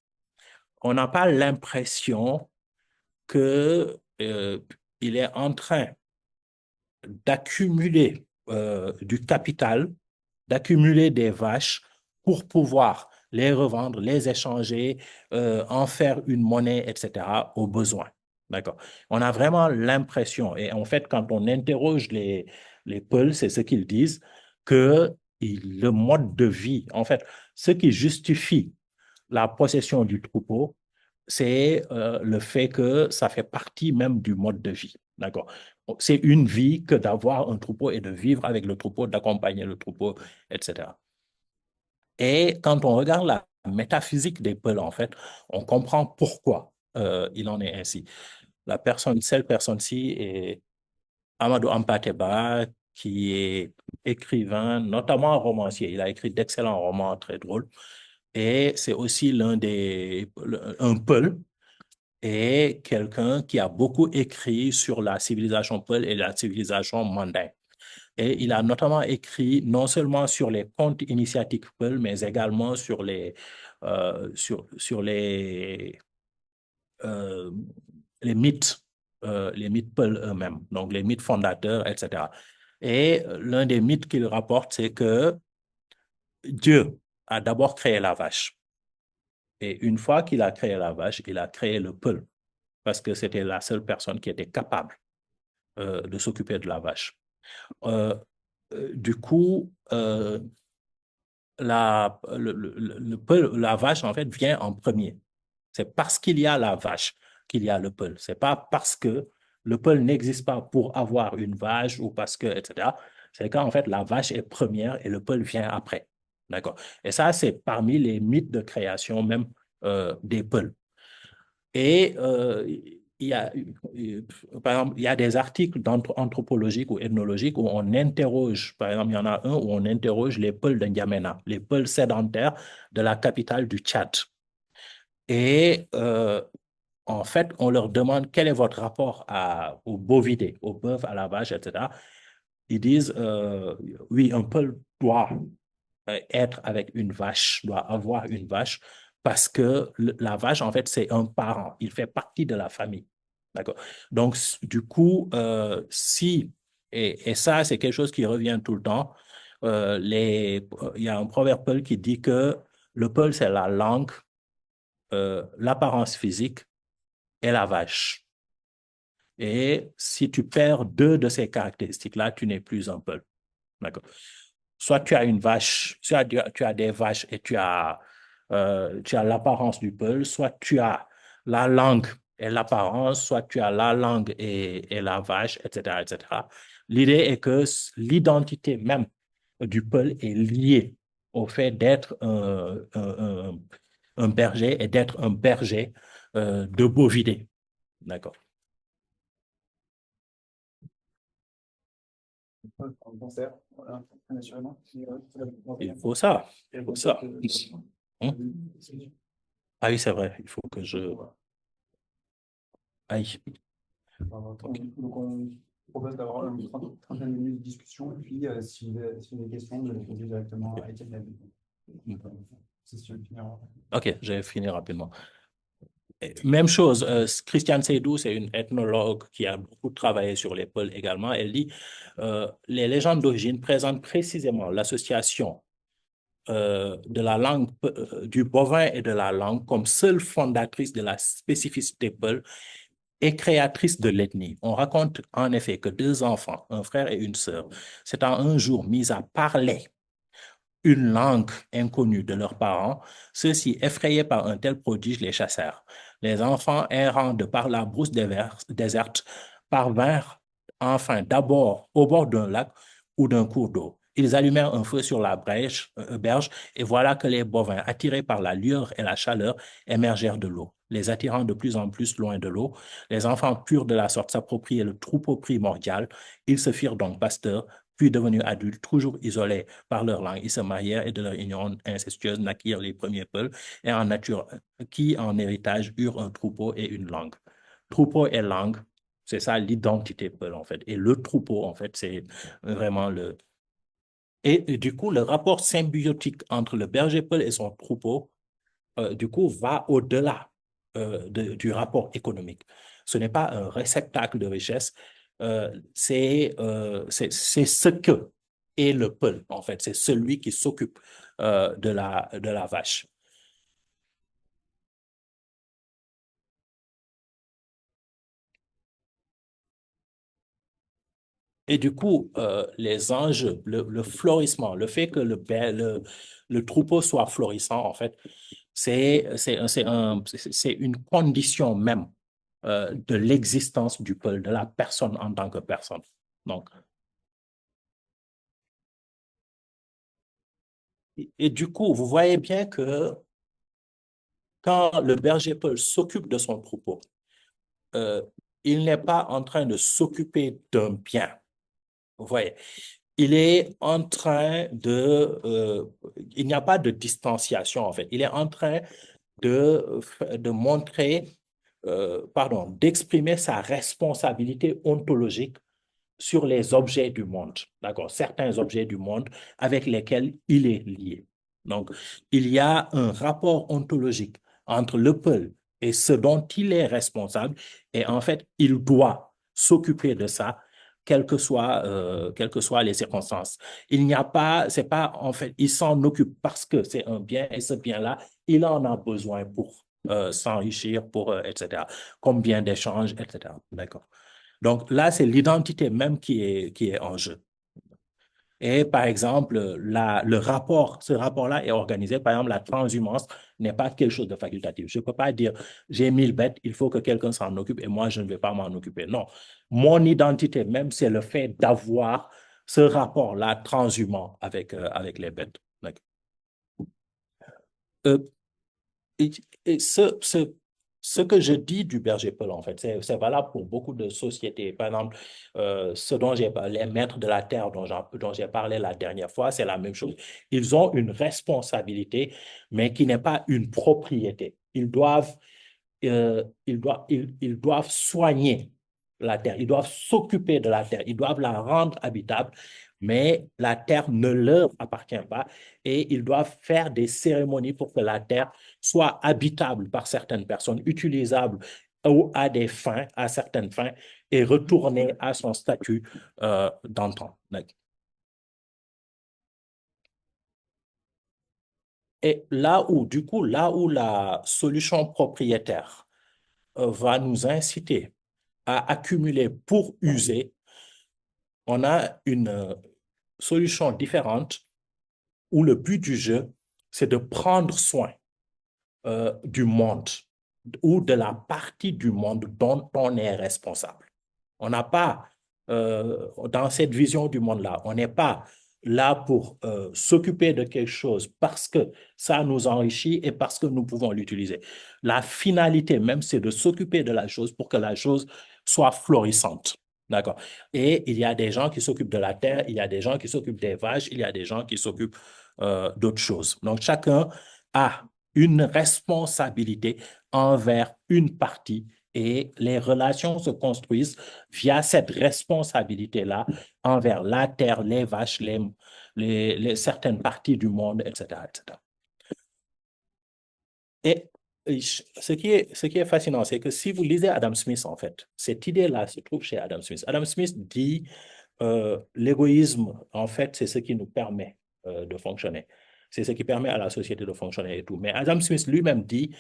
On n'a pas l'impression que, il est en train d'accumuler du capital, d'accumuler des vaches pour pouvoir les revendre, les échanger, en faire une monnaie, etc., au besoin. D'accord. On a vraiment l'impression, et en fait, quand on interroge les Peuls, c'est ce qu'ils disent, que le mode de vie, en fait, ce qui justifie la possession du troupeau, c'est le fait que ça fait partie même du mode de vie. D'accord. C'est une vie que d'avoir un troupeau et de vivre avec le troupeau, d'accompagner le troupeau, etc. Et quand on regarde la métaphysique des Peuls, en fait, on comprend pourquoi il en est ainsi. Cette personne-ci est Amadou Hampâté-Bâ, qui est écrivain, notamment romancier. Il a écrit d'excellents romans très drôles. Et c'est aussi un Peul et quelqu'un qui a beaucoup écrit sur la civilisation Peul et la civilisation Mandin. Et il a notamment écrit non seulement sur les contes initiatiques Peul, mais également sur euh, les mythes Peul eux-mêmes, donc les mythes fondateurs, etc. Et l'un des mythes qu'il rapporte, c'est que Dieu a d'abord créé la vache. Et une fois qu'il a créé la vache, il a créé le peul, parce que c'était la seule personne qui était capable de s'occuper de la vache. Du coup, la vache, en fait, vient en premier. C'est parce qu'il y a la vache qu'il y a le peul. C'est pas parce que le peul n'existe pas pour avoir une vache ou parce que, etc. C'est quand, en fait, la vache est première et le peul vient après. D'accord? Et ça, c'est parmi les mythes de création même des peuls. Et il y a, par exemple, il y a des articles anthropologiques ou ethnologiques où on interroge, par exemple, il y en a un où on interroge les Peuls de N'Djamena, les Peuls sédentaires de la capitale du Tchad. Et en fait, on leur demande quel est votre rapport au bovidé, au bœuf, à la vache, etc. Ils disent, oui, un Peul doit être avec une vache, doit avoir une vache, parce que la vache, en fait, c'est un parent. Il fait partie de la famille. D'accord? Donc, du coup, et ça, c'est quelque chose qui revient tout le temps. Il y a un proverbe peul qui dit que le peul, c'est la langue, l'apparence physique et la vache. Et si tu perds deux de ces caractéristiques-là, tu n'es plus un peul. D'accord? Soit tu as une vache, soit tu as des vaches et tu as l'apparence du peul, soit tu as la langue et l'apparence, soit tu as la langue et la vache, etc., etc. L'idée est que l'identité même du peul est liée au fait d'être un berger et d'être un berger de bovidés. D'accord. Un concert, voilà, naturellement. Il faut ça. Il faut ça. Hein? Ah oui, c'est vrai. Il faut que je... Aïe. Donc, on propose d'avoir une trentaine de minutes de discussion, et puis si vous avez des questions, de les poser directement à Étienne David. C'est sûr, OK, je vais finir rapidement. Même chose, Christiane Seydou, c'est une ethnologue qui a beaucoup travaillé sur les peuls également. Elle dit les légendes d'origine présentent précisément l'association de la langue du bovin et de la langue comme seule fondatrice de la spécificité peul et créatrice de l'ethnie. On raconte en effet que deux enfants, un frère et une sœur, s'étant un jour mis à parler une langue inconnue de leurs parents, ceux-ci, effrayés par un tel prodige, les chassèrent. Les enfants, errant de par la brousse déserte, parvinrent enfin d'abord au bord d'un lac ou d'un cours d'eau. Ils allumèrent un feu sur la berge et voilà que les bovins, attirés par la lueur et la chaleur, émergèrent de l'eau. Les attirant de plus en plus loin de l'eau, les enfants purent de la sorte s'approprier le troupeau primordial. Ils se firent donc pasteurs, puis devenus adultes, toujours isolés par leur langue, ils se marièrent et de leur union incestueuse naquirent les premiers peuples et en nature, qui en héritage eurent un troupeau et une langue. Troupeau et langue, c'est ça l'identité peul en fait. Et le troupeau, en fait, c'est vraiment le... Et du coup, le rapport symbiotique entre le berger peul et son troupeau, du coup, va au-delà du rapport économique. Ce n'est pas un réceptacle de richesse, c'est ce que est le peul, en fait. C'est celui qui s'occupe de la vache. Et du coup, les enjeux, le florissement, le fait que le troupeau soit florissant, en fait, c'est une condition même de l'existence du peul, de la personne en tant que personne. Donc, et du coup, vous voyez bien que quand le berger peul s'occupe de son troupeau, euh, il n'est pas en train de s'occuper d'un bien. Vous voyez, il est en train il n'y a pas de distanciation en fait. Il est en train de montrer, pardon, d'exprimer sa responsabilité ontologique sur les objets du monde, d'accord, certains objets du monde avec lesquels il est lié. Donc, il y a un rapport ontologique entre le peul et ce dont il est responsable, et en fait, il doit s'occuper de ça quelles que soient les circonstances. Il n'y a pas, c'est pas, en fait, il s'en occupe parce que c'est un bien et ce bien-là, il en a besoin pour s'enrichir, pour, etc., comme bien d'échange, etc. D'accord. Donc là, c'est l'identité même qui est en jeu. Et par exemple, ce rapport-là est organisé. Par exemple, la transhumance n'est pas quelque chose de facultatif. Je ne peux pas dire, j'ai 1000 bêtes, il faut que quelqu'un s'en occupe et moi, je ne vais pas m'en occuper. Non. Mon identité même, c'est le fait d'avoir ce rapport-là transhumant avec les bêtes. Euh, et, et ce que je dis du berger peul, en fait, c'est valable pour beaucoup de sociétés. Par exemple, ce dont j'ai parlé, les maîtres de la terre dont j'ai parlé la dernière fois, c'est la même chose. Ils ont une responsabilité, mais qui n'est pas une propriété. Ils doivent soigner la terre, ils doivent s'occuper de la terre, ils doivent la rendre habitable, mais la terre ne leur appartient pas et ils doivent faire des cérémonies pour que la terre soit habitable par certaines personnes, utilisable ou à des fins, à certaines fins, et retourner à son statut d'antan. Et du coup, là où la solution propriétaire va nous inciter à accumuler pour user, on a une solution différente où le but du jeu, c'est de prendre soin du monde ou de la partie du monde dont on est responsable. On n'a pas, dans cette vision du monde-là, on n'est pas là pour s'occuper de quelque chose parce que ça nous enrichit et parce que nous pouvons l'utiliser. La finalité même, c'est de s'occuper de la chose pour que la chose soit florissante. D'accord. Et il y a des gens qui s'occupent de la terre, il y a des gens qui s'occupent des vaches, il y a des gens qui s'occupent d'autres choses. Donc, chacun a une responsabilité envers une partie et les relations se construisent via cette responsabilité-là envers la terre, les vaches, certaines parties du monde, etc., etc. Et ce qui est fascinant, c'est que si vous lisez Adam Smith, en fait, cette idée-là se trouve chez Adam Smith. Adam Smith dit l'égoïsme, en fait, c'est ce qui nous permet de fonctionner. C'est ce qui permet à la société de fonctionner et tout. Mais Adam Smith lui-même dit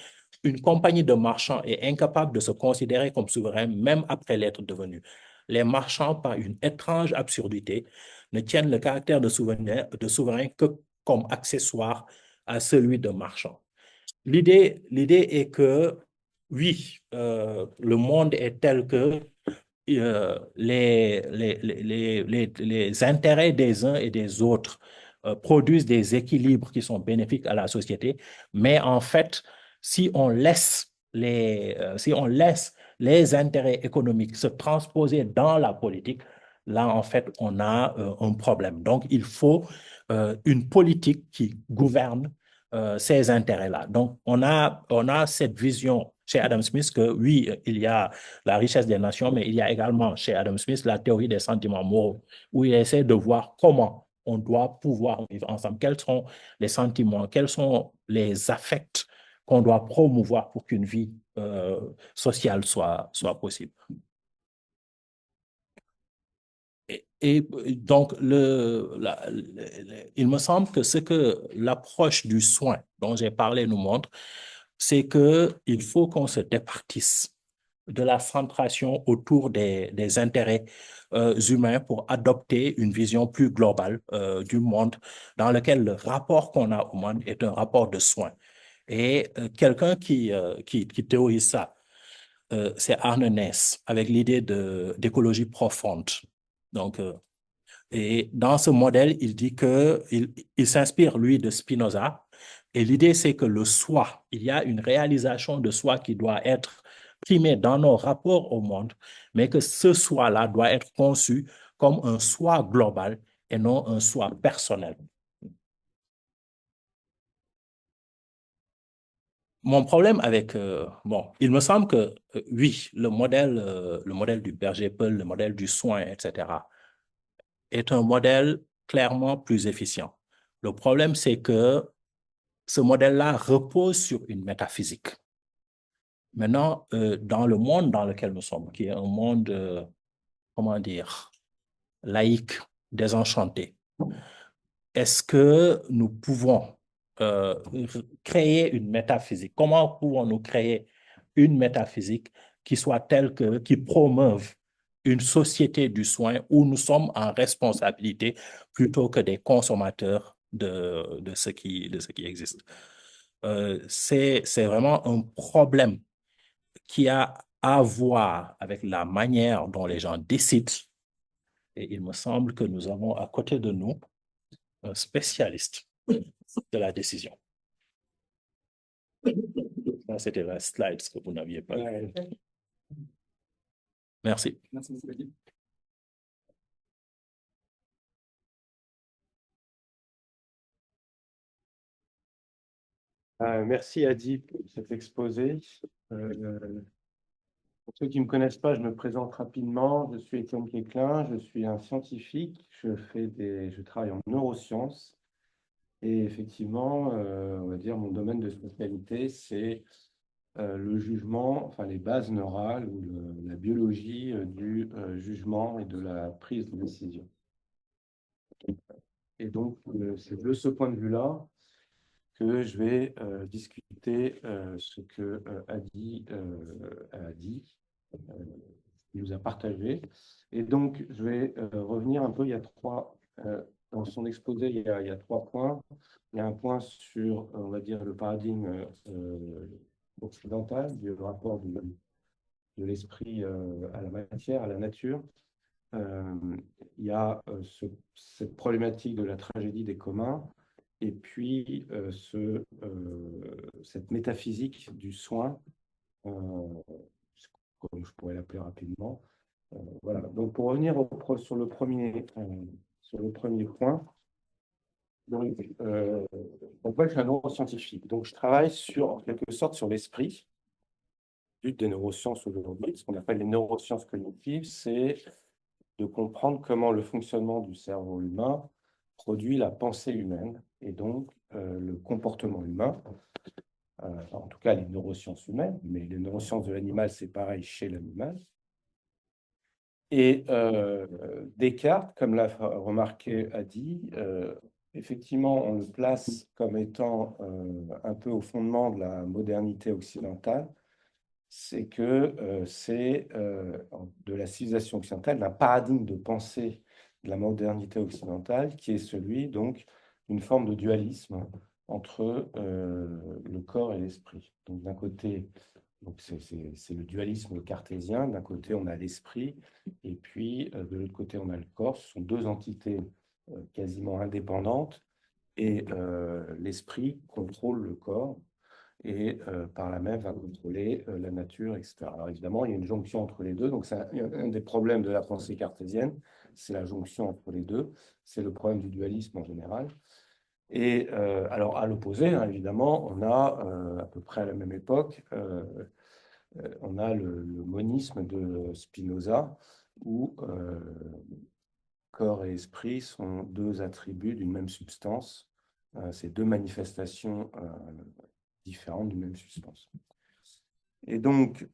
une compagnie de marchands est incapable de se considérer comme souverain, même après l'être devenu. Les marchands, par une étrange absurdité, ne tiennent le caractère de souverain que comme accessoire à celui de marchand. L'idée est que, oui, le monde est tel que les intérêts des uns et des autres produisent des équilibres qui sont bénéfiques à la société, mais en fait, si on laisse les intérêts économiques se transposer dans la politique, là, en fait, on a un problème. Donc, il faut une politique qui gouverne ces intérêts-là. Donc, on a cette vision chez Adam Smith que oui, il y a la richesse des nations, mais il y a également chez Adam Smith la théorie des sentiments moraux, où il essaie de voir comment on doit pouvoir vivre ensemble, quels sont les sentiments, quels sont les affects qu'on doit promouvoir pour qu'une vie sociale soit possible. Et donc, il me semble que ce que l'approche du soin dont j'ai parlé nous montre, c'est qu'il faut qu'on se départisse de la centration autour des intérêts humains pour adopter une vision plus globale du monde dans lequel le rapport qu'on a au monde est un rapport de soin. Et quelqu'un qui théorise ça, c'est Arne Naess, avec l'idée d'écologie profonde. Donc, et dans ce modèle, il dit il s'inspire, lui, de Spinoza. Et l'idée, c'est que le soi, il y a une réalisation de soi qui doit être primée dans nos rapports au monde, mais que ce soi-là doit être conçu comme un soi global et non un soi personnel. Mon problème avec, bon, il me semble que oui, le modèle du berger peul, le modèle du soin, etc., est un modèle clairement plus efficient. Le problème, c'est que ce modèle-là repose sur une métaphysique. Maintenant, dans le monde dans lequel nous sommes, qui est un monde, comment dire, laïque, désenchanté. Est-ce que nous pouvons créer une métaphysique? Comment pouvons-nous créer une métaphysique qui soit telle qui promeuve une société du soin où nous sommes en responsabilité plutôt que des consommateurs de ce qui existe? C'est vraiment un problème qui a à voir avec la manière dont les gens décident. Et il me semble que nous avons à côté de nous un spécialiste de la décision. Ça, c'était la slide que vous n'aviez pas. Merci. Merci, M. Guy. Merci Adi pour cet exposé. Pour ceux qui ne me connaissent pas, je me présente rapidement. Je suis Étienne Quéclin, je suis un scientifique, je travaille en neurosciences et effectivement, on va dire mon domaine de spécialité, c'est le jugement, enfin les bases neurales ou la biologie du jugement et de la prise de décision. Et donc, c'est de ce point de vue-là que je vais discuter ce que Adi a dit, il nous a partagé. Et donc, je vais revenir un peu, dans son exposé, il y a trois points. Il y a un point sur, on va dire, le paradigme occidental, du rapport de l'esprit à la matière, à la nature. Il y a cette problématique de la tragédie des communs, et puis cette métaphysique du soin, comme je pourrais l'appeler rapidement. Voilà. Donc, pour revenir sur le premier point, donc, moi, je suis un neuroscientifique, donc je travaille en quelque sorte sur l'esprit. Le but des neurosciences aujourd'hui, ce qu'on appelle les neurosciences cognitives, c'est de comprendre comment le fonctionnement du cerveau humain produit la pensée humaine et donc le comportement humain. En tout cas, les neurosciences humaines, mais les neurosciences de l'animal, c'est pareil chez l'animal. Et Descartes, comme l'a remarqué Adi, effectivement, on le place comme étant un peu au fondement de la modernité occidentale. C'est que c'est de la civilisation occidentale, d'un paradigme de pensée de la modernité occidentale qui est celui donc d'une forme de dualisme entre le corps et l'esprit. Donc d'un côté, c'est le dualisme cartésien, d'un côté on a l'esprit et puis de l'autre côté on a le corps. Ce sont deux entités quasiment indépendantes et l'esprit contrôle le corps et par là même va contrôler la nature, etc. Alors évidemment, il y a une jonction entre les deux, donc c'est un des problèmes de la pensée cartésienne, c'est la jonction entre les deux, c'est le problème du dualisme en général. Et alors à l'opposé, hein, évidemment, on a à peu près à la même époque, on a le monisme de Spinoza, où corps et esprit sont deux attributs d'une même substance, c'est deux manifestations différentes d'une même substance. Et donc,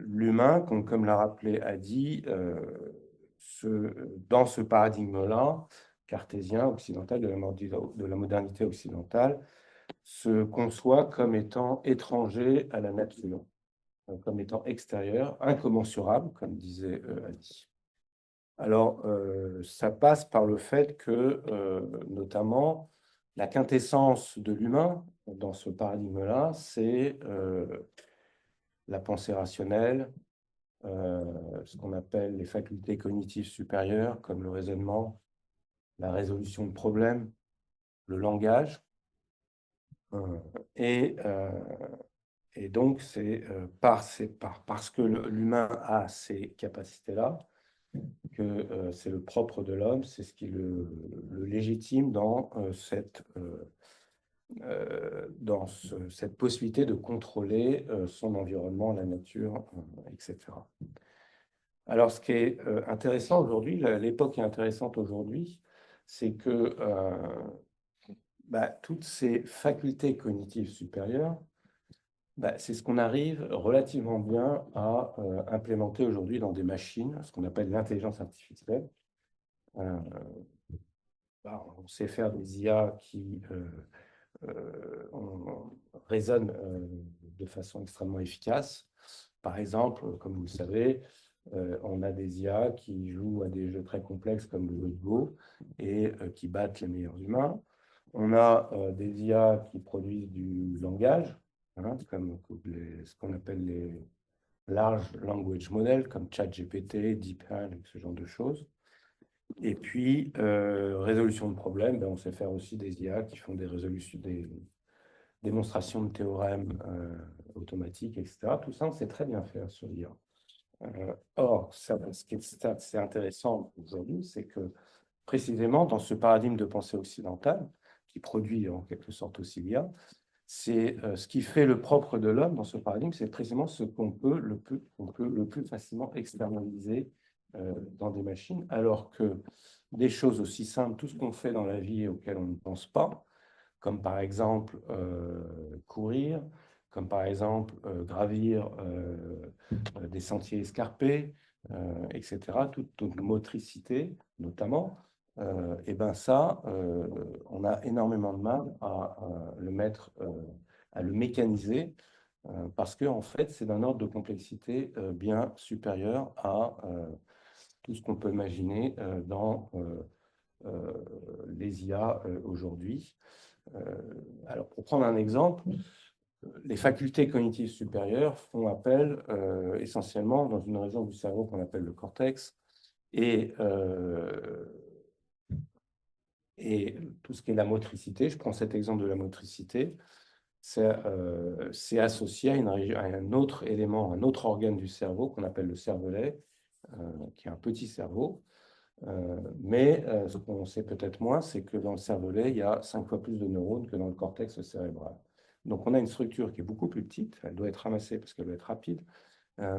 l'humain, comme l'a rappelé Adi, dans ce paradigme-là, cartésien, occidental, de la modernité occidentale, se conçoit comme étant étranger à la nature, comme étant extérieur, incommensurable, comme disait Adi. Alors, ça passe par le fait que, notamment, la quintessence de l'humain dans ce paradigme-là, c'est la pensée rationnelle, ce qu'on appelle les facultés cognitives supérieures, comme le raisonnement, la résolution de problèmes, le langage. Et donc, c'est parce que l'humain a ces capacités-là que c'est le propre de l'homme, c'est ce qui le légitime dans cette possibilité de contrôler son environnement, la nature, etc. Alors, ce qui est intéressant aujourd'hui, l'époque est intéressante aujourd'hui, c'est que toutes ces facultés cognitives supérieures C'est ce qu'on arrive relativement bien à implémenter aujourd'hui dans des machines, ce qu'on appelle l'intelligence artificielle. On sait faire des IA qui raisonnent de façon extrêmement efficace. Par exemple, comme vous le savez, on a des IA qui jouent à des jeux très complexes comme le Go et qui battent les meilleurs humains. On a des IA qui produisent du langage, hein, comme ce qu'on appelle les large language models, comme ChatGPT, DeepL, ce genre de choses. Et puis, résolution de problèmes, on sait faire aussi des IA qui font des démonstrations de théorèmes automatiques, etc. Tout ça, on sait très bien faire sur l'IA. Or, ce qui est intéressant aujourd'hui, c'est que précisément dans ce paradigme de pensée occidentale, qui produit en quelque sorte aussi l'IA, c'est ce qui fait le propre de l'homme dans ce paradigme, c'est précisément ce qu'on peut le plus facilement externaliser dans des machines, alors que des choses aussi simples, tout ce qu'on fait dans la vie et auxquelles on ne pense pas, comme par exemple courir, comme par exemple gravir des sentiers escarpés, etc., toute motricité notamment, et ça, on a énormément de mal à le mettre, à le mécaniser, parce que en fait, c'est d'un ordre de complexité bien supérieur à tout ce qu'on peut imaginer dans les IA aujourd'hui. Alors, pour prendre un exemple, les facultés cognitives supérieures font appel essentiellement dans une région du cerveau qu'on appelle le cortex, et tout ce qui est la motricité. Je prends cet exemple de la motricité, c'est associé à un autre élément, un autre organe du cerveau qu'on appelle le cervelet, qui est un petit cerveau. Mais ce qu'on sait peut-être moins, c'est que dans le cervelet, il y a 5 fois plus de neurones que dans le cortex cérébral. Donc on a une structure qui est beaucoup plus petite, elle doit être ramassée parce qu'elle doit être rapide,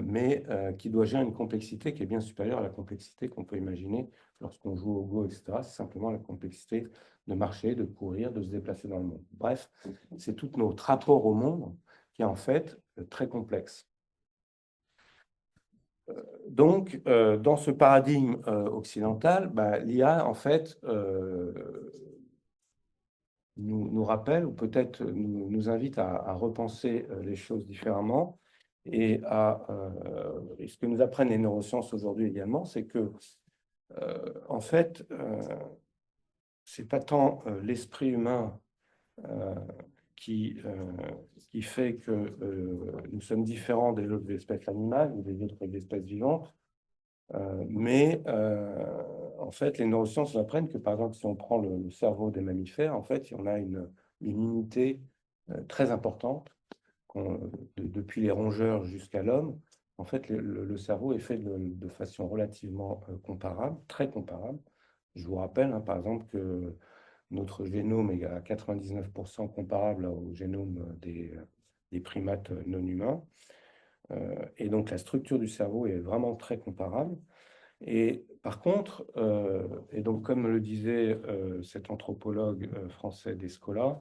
mais qui doit gérer une complexité qui est bien supérieure à la complexité qu'on peut imaginer lorsqu'on joue au Go, etc. C'est simplement la complexité de marcher, de courir, de se déplacer dans le monde. Bref, c'est tout notre rapport au monde qui est en fait très complexe. Donc, dans ce paradigme occidental, l'IA, en fait, nous rappelle, ou peut-être nous invite à repenser les choses différemment. Et ce que nous apprennent les neurosciences aujourd'hui également, c'est que, en fait, c'est pas tant l'esprit humain qui fait que nous sommes différents des autres espèces animales ou des autres espèces vivantes, mais en fait, les neurosciences nous apprennent que, par exemple, si on prend le cerveau des mammifères, en fait, on a une unité très importante. Depuis les rongeurs jusqu'à l'homme, en fait, le cerveau est fait de façon relativement comparable, très comparable. Je vous rappelle, par exemple, que notre génome est à 99% comparable au génome des primates non humains. Et donc, la structure du cerveau est vraiment très comparable. Et par contre, et donc comme le disait cet anthropologue français Descola,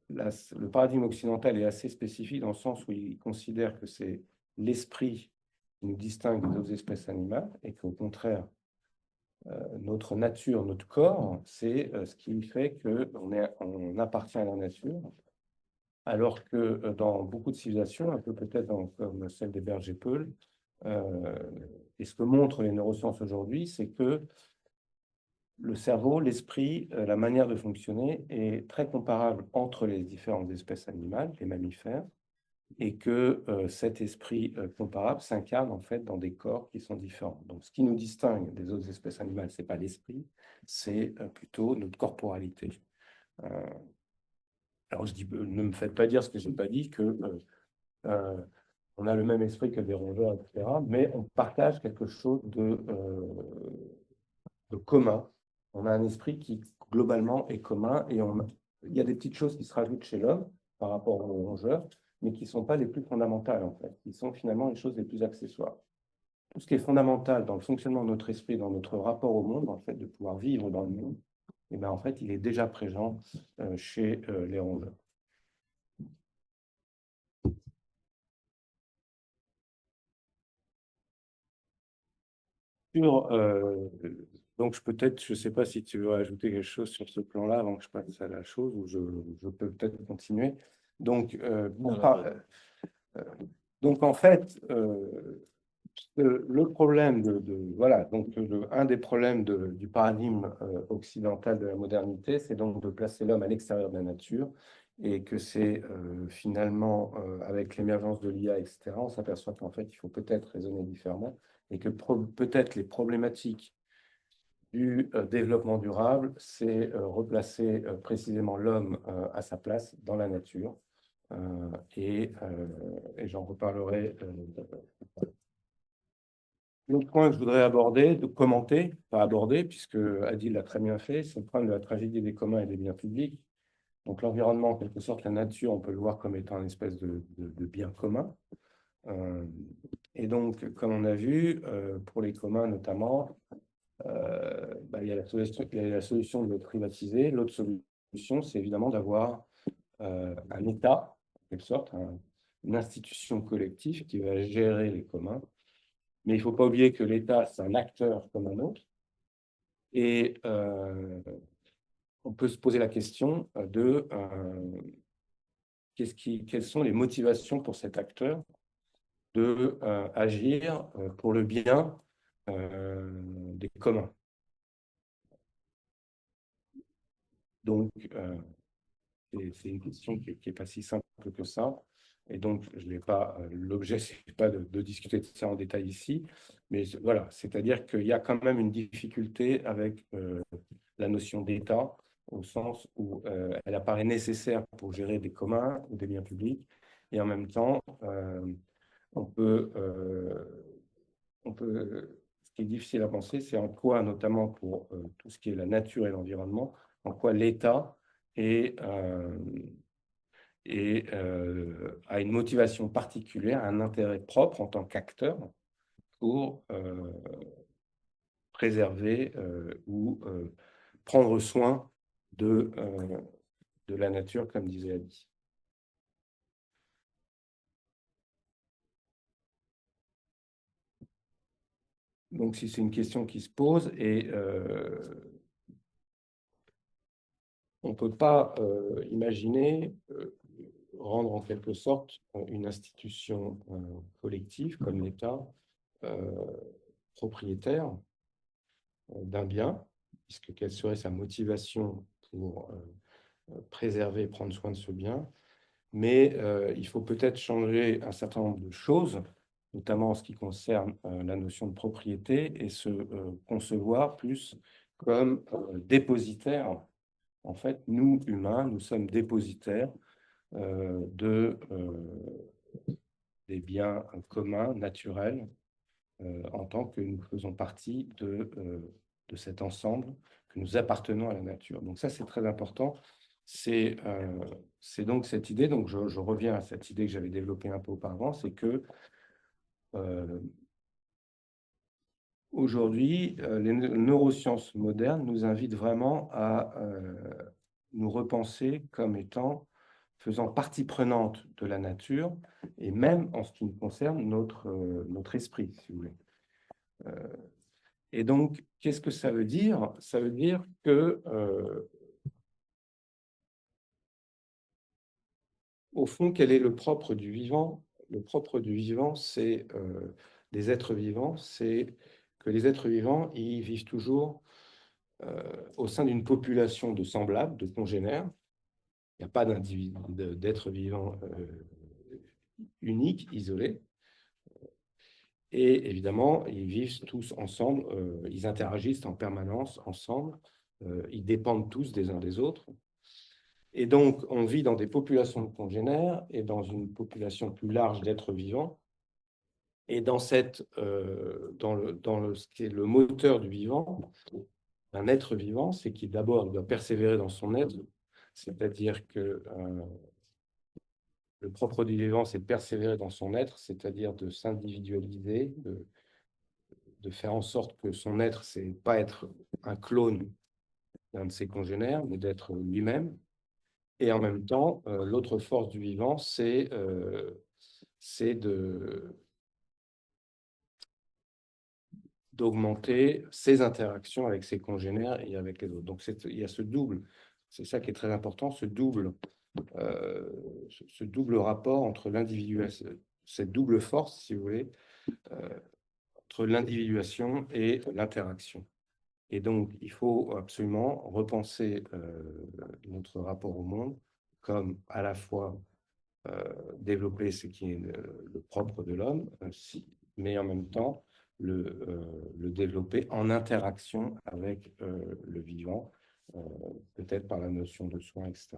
le paradigme occidental est assez spécifique dans le sens où il considère que c'est l'esprit qui nous distingue des autres espèces animales et qu'au contraire, notre nature, notre corps, c'est ce qui fait qu'on appartient à la nature, alors que dans beaucoup de civilisations, un peu peut-être comme celle des Berger-Peul, et ce que montrent les neurosciences aujourd'hui, c'est que le cerveau, l'esprit, la manière de fonctionner est très comparable entre les différentes espèces animales, les mammifères, et que cet esprit comparable s'incarne en fait dans des corps qui sont différents. Donc, ce qui nous distingue des autres espèces animales, ce n'est pas l'esprit, c'est plutôt notre corporalité. Alors, je dis, ne me faites pas dire ce que je n'ai pas dit, que on a le même esprit que des rongeurs, etc., mais on partage quelque chose de commun. On a un esprit qui, globalement, est commun, et il y a des petites choses qui se rajoutent chez l'homme par rapport aux rongeurs, mais qui ne sont pas les plus fondamentales, en fait, qui sont finalement les choses les plus accessoires. Tout ce qui est fondamental dans le fonctionnement de notre esprit, dans notre rapport au monde, en fait, de pouvoir vivre dans le monde, et en fait, il est déjà présent chez les rongeurs. Donc, peut-être, je ne sais pas si tu veux ajouter quelque chose sur ce plan-là avant que je passe à la chose, ou je peux peut-être continuer. Donc, donc en fait, le problème voilà, donc un des problèmes du paradigme occidental de la modernité, c'est donc de placer l'homme à l'extérieur de la nature, et que c'est finalement, avec l'émergence de l'IA, etc., on s'aperçoit qu'en fait, il faut peut-être raisonner différemment, et que peut-être les problématiques du développement durable, c'est replacer précisément l'homme à sa place dans la nature. Et j'en reparlerai. L'autre point que je voudrais aborder, de commenter, pas aborder, puisque Adil l'a très bien fait, c'est le problème de la tragédie des communs et des biens publics. Donc l'environnement, en quelque sorte, la nature, on peut le voir comme étant une espèce de bien commun. Et donc, comme on a vu, pour les communs notamment, il y a la solution de le privatiser. L'autre solution, c'est évidemment d'avoir un État, en quelque sorte, une institution collective qui va gérer les communs. Mais il ne faut pas oublier que l'État, c'est un acteur comme un autre. Et on peut se poser la question de quelles sont les motivations pour cet acteur de agir pour le bien des communs. Donc, c'est une question qui n'est pas si simple que ça. Et donc, je n'ai pas l'objet, ce n'est pas de discuter de ça en détail ici. Mais voilà, c'est-à-dire qu'il y a quand même une difficulté avec la notion d'État, au sens où elle apparaît nécessaire pour gérer des communs ou des biens publics. Et en même temps, on peut, ce qui est difficile à penser, c'est en quoi, notamment pour tout ce qui est la nature et l'environnement, en quoi l'État a une motivation particulière, un intérêt propre en tant qu'acteur pour préserver ou prendre soin de la nature, comme disait Ali. Donc, si c'est une question qui se pose, et on ne peut pas imaginer rendre en quelque sorte une institution collective comme l'État propriétaire d'un bien, puisque quelle serait sa motivation pour préserver et prendre soin de ce bien. Mais il faut peut-être changer un certain nombre de choses, notamment en ce qui concerne la notion de propriété, et se concevoir plus comme dépositaire. En fait, nous, humains, nous sommes dépositaires des biens communs, naturels, en tant que nous faisons partie de cet ensemble, que nous appartenons à la nature. Donc ça, c'est très important. C'est donc cette idée, donc je reviens à cette idée que j'avais développée un peu auparavant, c'est que aujourd'hui, les neurosciences modernes nous invitent vraiment à nous repenser comme étant faisant partie prenante de la nature, et même en ce qui nous concerne notre esprit, si vous voulez. Et donc, qu'est-ce que ça veut dire? Ça veut dire que, au fond, quel est le propre du vivant? Le propre du vivant, c'est des êtres vivants, c'est que les êtres vivants, ils vivent toujours au sein d'une population de semblables, de congénères. Il n'y a pas d'être vivant unique, isolé. Et évidemment, ils vivent tous ensemble, ils interagissent en permanence ensemble, ils dépendent tous des uns des autres. Et donc, on vit dans des populations de congénères et dans une population plus large d'êtres vivants. Et dans ce qui est le moteur du vivant, un être vivant, c'est qu'il d'abord doit persévérer dans son être, c'est-à-dire que le propre du vivant, c'est de persévérer dans son être, c'est-à-dire de s'individualiser, de faire en sorte que son être, c'est pas être un clone d'un de ses congénères, mais d'être lui-même. Et en même temps, l'autre force du vivant, c'est d'augmenter ses interactions avec ses congénères et avec les autres. Donc, il y a ce double, c'est ça qui est très important, ce double rapport entre l'individuation, cette double force, si vous voulez, entre l'individuation et l'interaction. Et donc, il faut absolument repenser notre rapport au monde comme à la fois développer ce qui est le propre de l'homme, mais en même temps le développer en interaction avec le vivant, peut-être par la notion de soin, etc.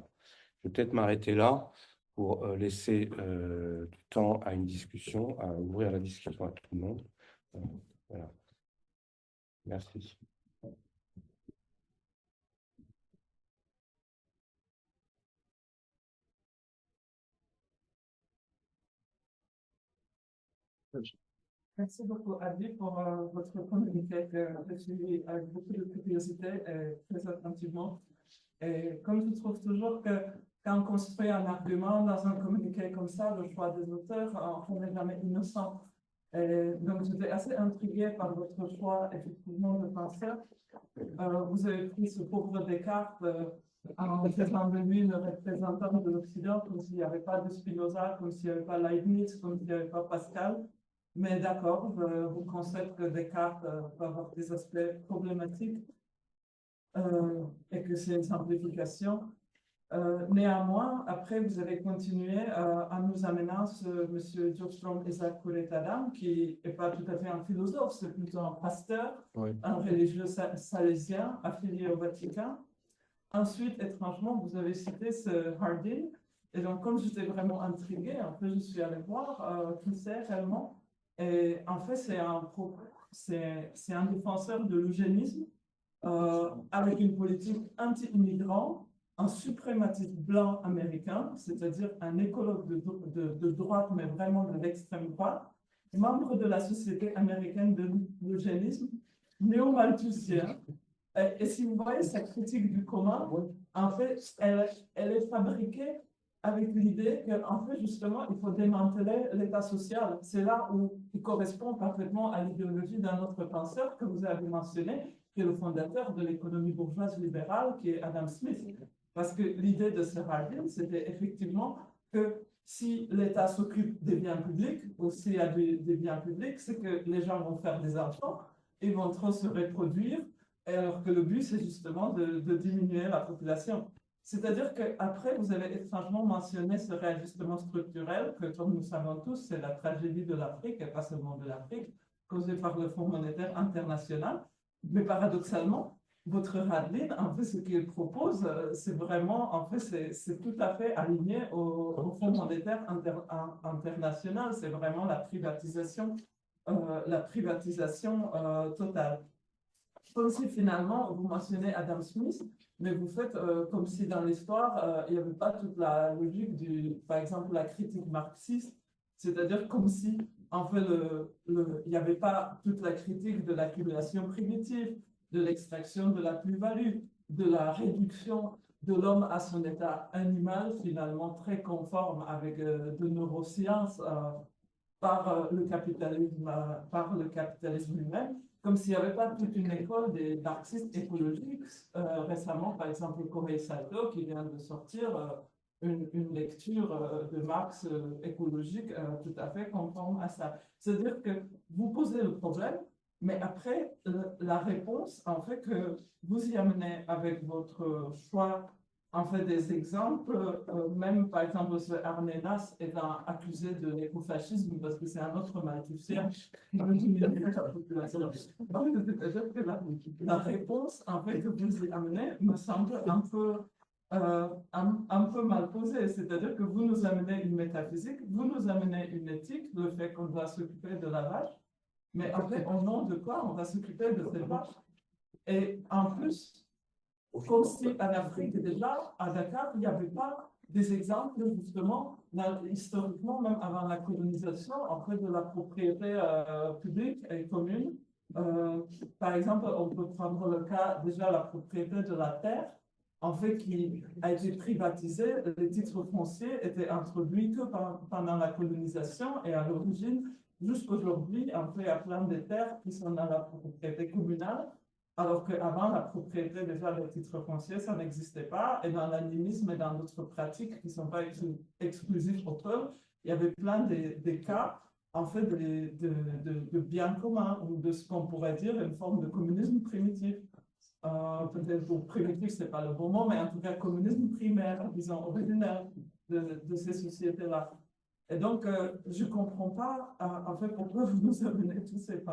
Je vais peut-être m'arrêter là pour laisser du temps à une discussion, à ouvrir la discussion à tout le monde. Voilà. Merci. Merci beaucoup, Adi, pour votre communiqué que j'ai suivi avec beaucoup de curiosité et très attentivement. Et comme je trouve toujours que quand on construit un argument dans un communiqué comme ça, le choix des auteurs, on n'est jamais innocent. Et donc, j'étais assez intriguée par votre choix, effectivement, de penseur. Vous avez pris ce pauvre Descartes en faisant de lui le représentant de l'Occident, comme s'il n'y avait pas de Spinoza, comme s'il n'y avait pas Leibniz, comme s'il n'y avait pas Pascal. Mais d'accord, vous concevez que Descartes peut avoir des aspects problématiques et que c'est une simplification. Néanmoins, après, vous avez continué en nous amenant ce monsieur Georgstrom Isaac Couret-Adam, qui n'est pas tout à fait un philosophe, c'est plutôt un pasteur, Oui. un religieux salésien affilié au Vatican. Ensuite, étrangement, vous avez cité ce Harding. Et donc, comme j'étais vraiment intriguée, en fait, je suis allée voir qui c'est réellement. Et en fait, c'est un défenseur de l'eugénisme avec une politique anti-immigrant, un suprématiste blanc américain, c'est-à-dire un écologue de droite, mais vraiment de l'extrême droite, membre de la Société américaine de l'eugénisme, néo-malthusien. Et si vous voyez sa critique du commun, en fait, elle est fabriquée avec l'idée qu'en fait, justement, il faut démanteler l'État social. C'est là où il correspond parfaitement à l'idéologie d'un autre penseur que vous avez mentionné, qui est le fondateur de l'économie bourgeoise libérale, qui est Adam Smith. Parce que l'idée de ce Harding, c'était effectivement que si l'État s'occupe des biens publics, ou s'il y a des biens publics, c'est que les gens vont faire des enfants, ils vont trop se reproduire, alors que le but, c'est justement de diminuer la population. C'est-à-dire qu'après, vous avez étrangement mentionné ce réajustement structurel que, comme nous savons tous, c'est la tragédie de l'Afrique, et pas seulement de l'Afrique, causée par le Fonds monétaire international. Mais paradoxalement, votre Harding, en fait, ce qu'il propose, c'est vraiment, en fait, c'est tout à fait aligné au Fonds monétaire international. C'est vraiment la privatisation totale. Comme si finalement, vous mentionnez Adam Smith, mais vous faites comme si dans l'histoire, il n'y avait pas toute la logique par exemple, la critique marxiste, c'est-à-dire comme si, en fait, il n'y avait pas toute la critique de l'accumulation primitive, de l'extraction de la plus-value, de la réduction de l'homme à son état animal, finalement très conforme avec de neurosciences par le capitalisme lui-même, comme s'il n'y avait pas toute une école des marxistes écologiques. Récemment, par exemple, Kohei Sato, qui vient de sortir une lecture de Marx écologique tout à fait conforme à ça. C'est-à-dire que vous posez le problème, mais après, la réponse, en fait, que vous y amenez avec votre choix, en fait, des exemples, même par exemple, ce Armenas étant accusé de l'écofascisme parce que c'est un autre malthusien qui veut diminuer la population. C'est-à-dire que la réponse, en fait, que vous y amenez me semble un peu mal posée. C'est-à-dire que vous nous amenez une métaphysique, vous nous amenez une éthique, le fait qu'on doit s'occuper de la vache, mais en fait, au nom de quoi on va s'occuper de cette vache? Et en plus, comme si en Afrique, déjà, à Dakar, il n'y avait pas des exemples, justement, historiquement, même avant la colonisation, en fait, de la propriété publique et commune. Par exemple, on peut prendre le cas, déjà, la propriété de la terre, en fait, qui a été privatisée. Les titres fonciers étaient introduits que pendant la colonisation, et à l'origine, jusqu'aujourd'hui, en fait, il y a plein de terres qui sont dans la propriété communale, alors qu'avant, la propriété, déjà, le titre foncier, ça n'existait pas. Et dans l'animisme et dans d'autres pratiques qui ne sont pas exclusives au peuple, il y avait plein de cas, en fait, de biens communs, ou de ce qu'on pourrait dire une forme de communisme primitif. Peut-être pour primitif, ce n'est pas le bon mot, mais en tout cas, communisme primaire, disons, originaire de ces sociétés-là. Et donc, je ne comprends pas, en fait, pourquoi vous nous amenez tous ces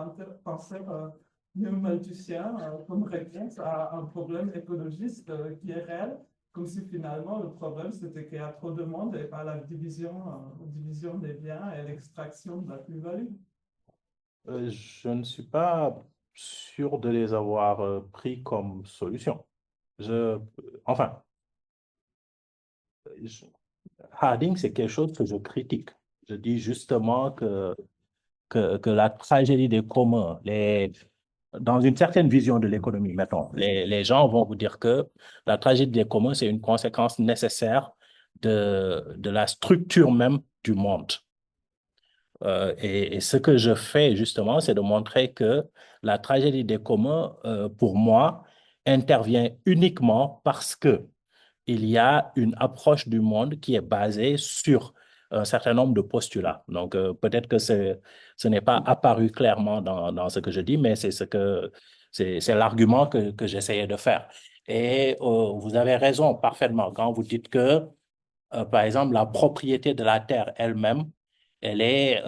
penseurs néo-malthusiens comme réponse à un problème écologiste qui est réel, comme si finalement le problème c'était qu'il y a trop de monde et pas la division des biens et l'extraction de la plus-value. Je ne suis pas sûr de les avoir pris comme solution. Enfin, Harding, c'est quelque chose que je critique. Je dis justement que la tragédie des communs, dans une certaine vision de l'économie, mettons, les gens vont vous dire que la tragédie des communs, c'est une conséquence nécessaire de la structure même du monde. Et ce que je fais justement, c'est de montrer que la tragédie des communs, pour moi, intervient uniquement parce que il y a une approche du monde qui est basée sur un certain nombre de postulats. Donc, peut-être que ce n'est pas apparu clairement dans ce que je dis, mais c'est l'argument que j'essayais de faire. Et vous avez raison parfaitement quand vous dites que, par exemple, la propriété de la terre elle-même, elle est,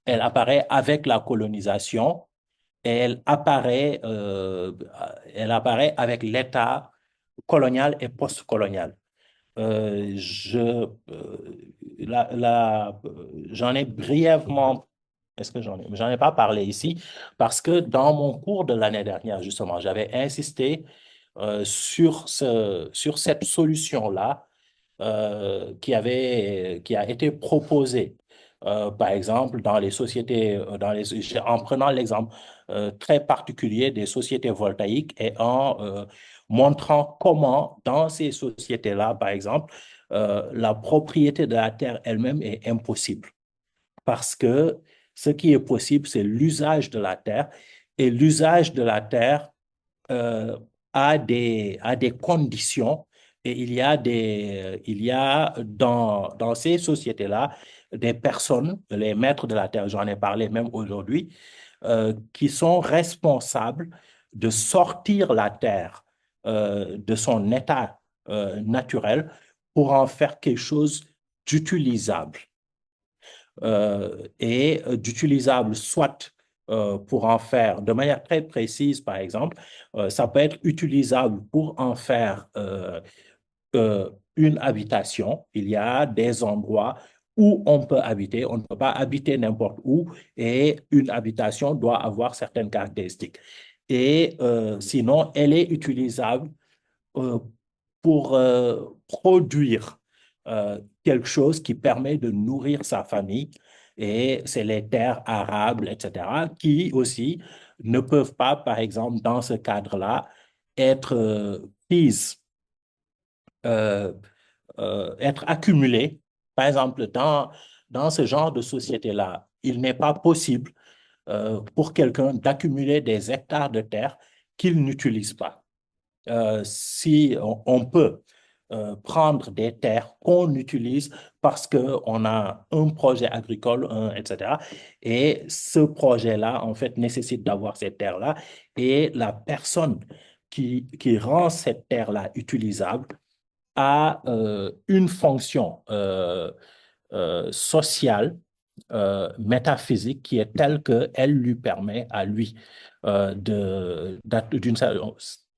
elle apparaît avec la colonisation et elle apparaît avec l'État colonial et post-colonial. J'en ai brièvement, est-ce que j'en ai pas parlé ici, parce que dans mon cours de l'année dernière, justement, j'avais insisté sur cette solution-là qui a été proposée. Par exemple, dans les sociétés, en prenant l'exemple très particulier des sociétés voltaïques et en montrant comment, dans ces sociétés-là, par exemple, la propriété de la terre elle-même est impossible. Parce que ce qui est possible, c'est l'usage de la terre. Et l'usage de la terre euh, a des conditions et il y a dans ces sociétés-là des personnes, les maîtres de la terre, j'en ai parlé même aujourd'hui, qui sont responsables de sortir la terre de son état naturel pour en faire quelque chose d'utilisable d'utilisable soit pour en faire de manière très précise, par exemple, ça peut être utilisable pour en faire une habitation. Il y a des endroits où on peut habiter, on ne peut pas habiter n'importe où et une habitation doit avoir certaines caractéristiques. Et sinon, elle est utilisable euh, pour produire quelque chose qui permet de nourrir sa famille. Et c'est les terres arables, etc., qui aussi ne peuvent pas, par exemple, dans ce cadre-là, être prises, euh, être accumulées. Par exemple, dans ce genre de société-là, il n'est pas possible pour quelqu'un d'accumuler des hectares de terre qu'il n'utilise pas. Si on peut prendre des terres qu'on utilise parce qu'on a un projet agricole, etc. Et ce projet-là, en fait, nécessite d'avoir ces terres-là. Et la personne qui rend cette terre-là utilisable a une fonction sociale, métaphysique qui est telle qu'elle lui permet à lui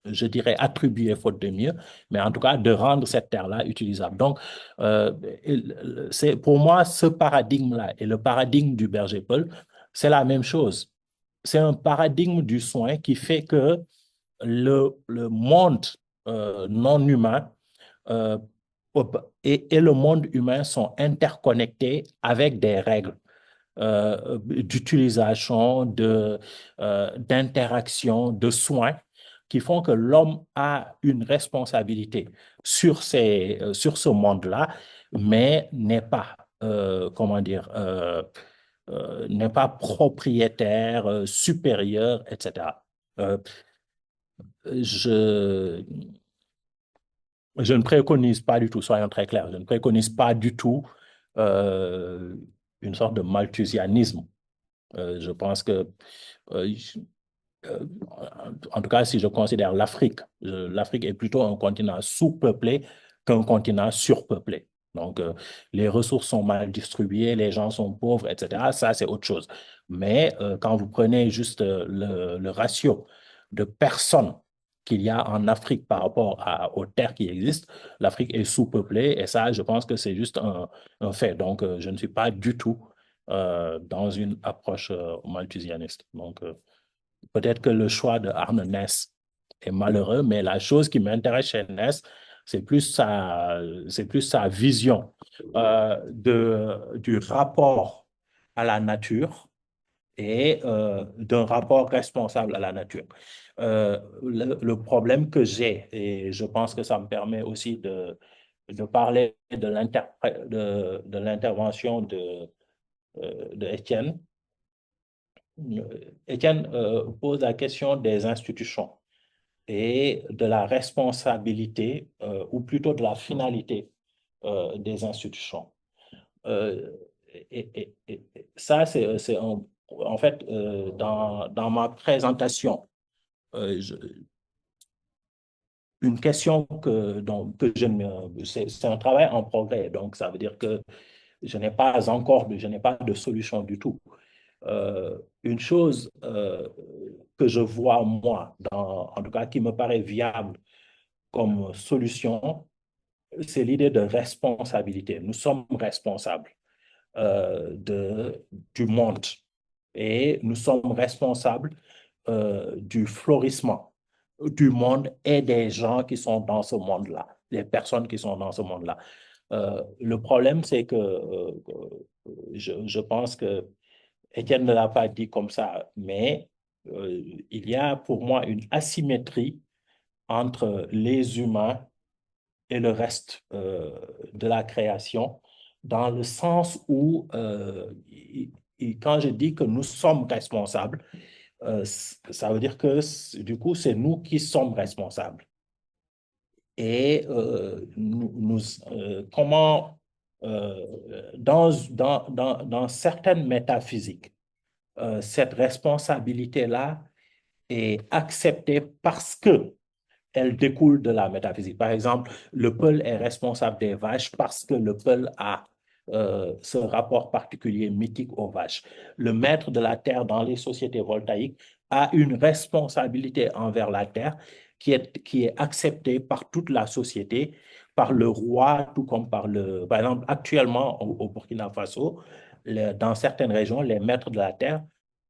je dirais attribuer faute de mieux, mais en tout cas de rendre cette terre-là utilisable. Donc, c'est pour moi ce paradigme-là et le paradigme du berger Paul, c'est la même chose. C'est un paradigme du soin qui fait que le monde non humain euh, et le monde humain sont interconnectés avec des règles d'utilisation, d'interaction, de soins qui font que l'homme a une responsabilité sur ce monde-là, mais n'est pas, comment dire, n'est pas propriétaire, supérieur, etc. Je, je ne préconise pas du tout, soyons très clairs, je ne préconise pas du tout euh, une sorte de malthusianisme. Je pense que, euh, euh, en tout cas, si je considère l'Afrique, l'Afrique est plutôt un continent sous-peuplé qu'un continent surpeuplé. Donc, les ressources sont mal distribuées, les gens sont pauvres, etc. Ça, c'est autre chose. Mais quand vous prenez juste le ratio de personnes qu'il y a en Afrique par rapport aux terres qui existent, l'Afrique est sous-peuplée et ça, je pense que c'est juste un fait. Donc, je ne suis pas du tout dans une approche malthusianiste. Donc, peut-être que le choix de Arne Ness est malheureux, mais la chose qui m'intéresse chez Ness, c'est plus sa vision du rapport à la nature et d'un rapport responsable à la nature. Le problème que j'ai, et je pense que ça me permet aussi de parler de l'intervention de Étienne. Étienne pose la question des institutions et de la responsabilité, ou plutôt de la finalité des institutions. Euh, et ça, en fait, dans ma présentation, je, une question que c'est un travail en progrès, donc ça veut dire que je n'ai pas de solution du tout. Une chose que je vois, moi, en tout cas qui me paraît viable comme solution, c'est l'idée de responsabilité. Nous sommes responsables du monde et nous sommes responsables du florissement du monde et des gens qui sont dans ce monde-là, les personnes qui sont dans ce monde-là. Le problème, c'est que je pense que Étienne ne l'a pas dit comme ça, mais il y a pour moi une asymétrie entre les humains et le reste de la création, dans le sens où, quand je dis que nous sommes responsables, ça veut dire que du coup, c'est nous qui sommes responsables. Et comment, dans certaines métaphysiques, cette responsabilité-là est acceptée parce que elle découle de la métaphysique. Par exemple, le Peul est responsable des vaches parce que le Peul a ce rapport particulier mythique aux vaches. Le maître de la terre dans les sociétés voltaïques a une responsabilité envers la terre qui est acceptée par toute la société, par le roi, tout comme par exemple, actuellement au Burkina Faso, dans certaines régions, les maîtres de la terre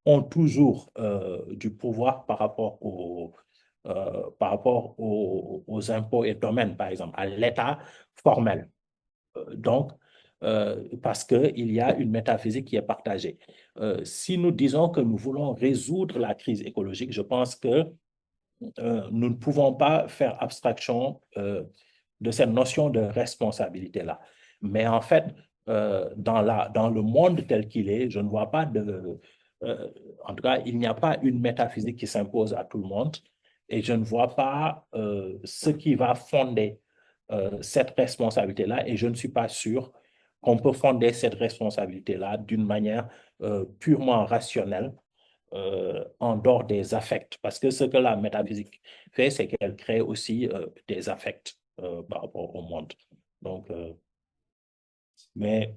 ont toujours du pouvoir par rapport aux impôts et domaines, par exemple, à l'État formel. Donc, parce qu'il y a une métaphysique qui est partagée. Si nous disons que nous voulons résoudre la crise écologique, je pense que nous ne pouvons pas faire abstraction de cette notion de responsabilité-là. Mais en fait, dans le monde tel qu'il est, je ne vois pas en tout cas, il n'y a pas une métaphysique qui s'impose à tout le monde et je ne vois pas ce qui va fonder cette responsabilité-là et je ne suis pas sûr qu'on peut fonder cette responsabilité-là d'une manière purement rationnelle en dehors des affects. Parce que ce que la métaphysique fait, c'est qu'elle crée aussi des affects par rapport au monde. Donc, mais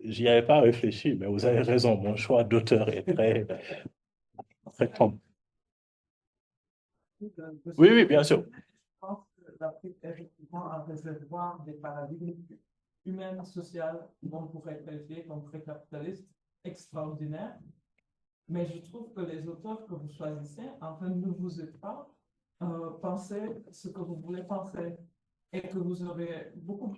j'y avais pas réfléchi, mais vous avez raison, mon choix d'auteur est très Oui, oui, bien sûr. Je pense que l'Afrique est effectivement un réservoir des paradigmes humains, sociaux, on pourrait qualifier comme pré-capitalistes, extraordinaires. Mais je trouve que les auteurs que vous choisissez, en fait, ne vous aident pas penser ce que vous voulez penser et que vous aurez beaucoup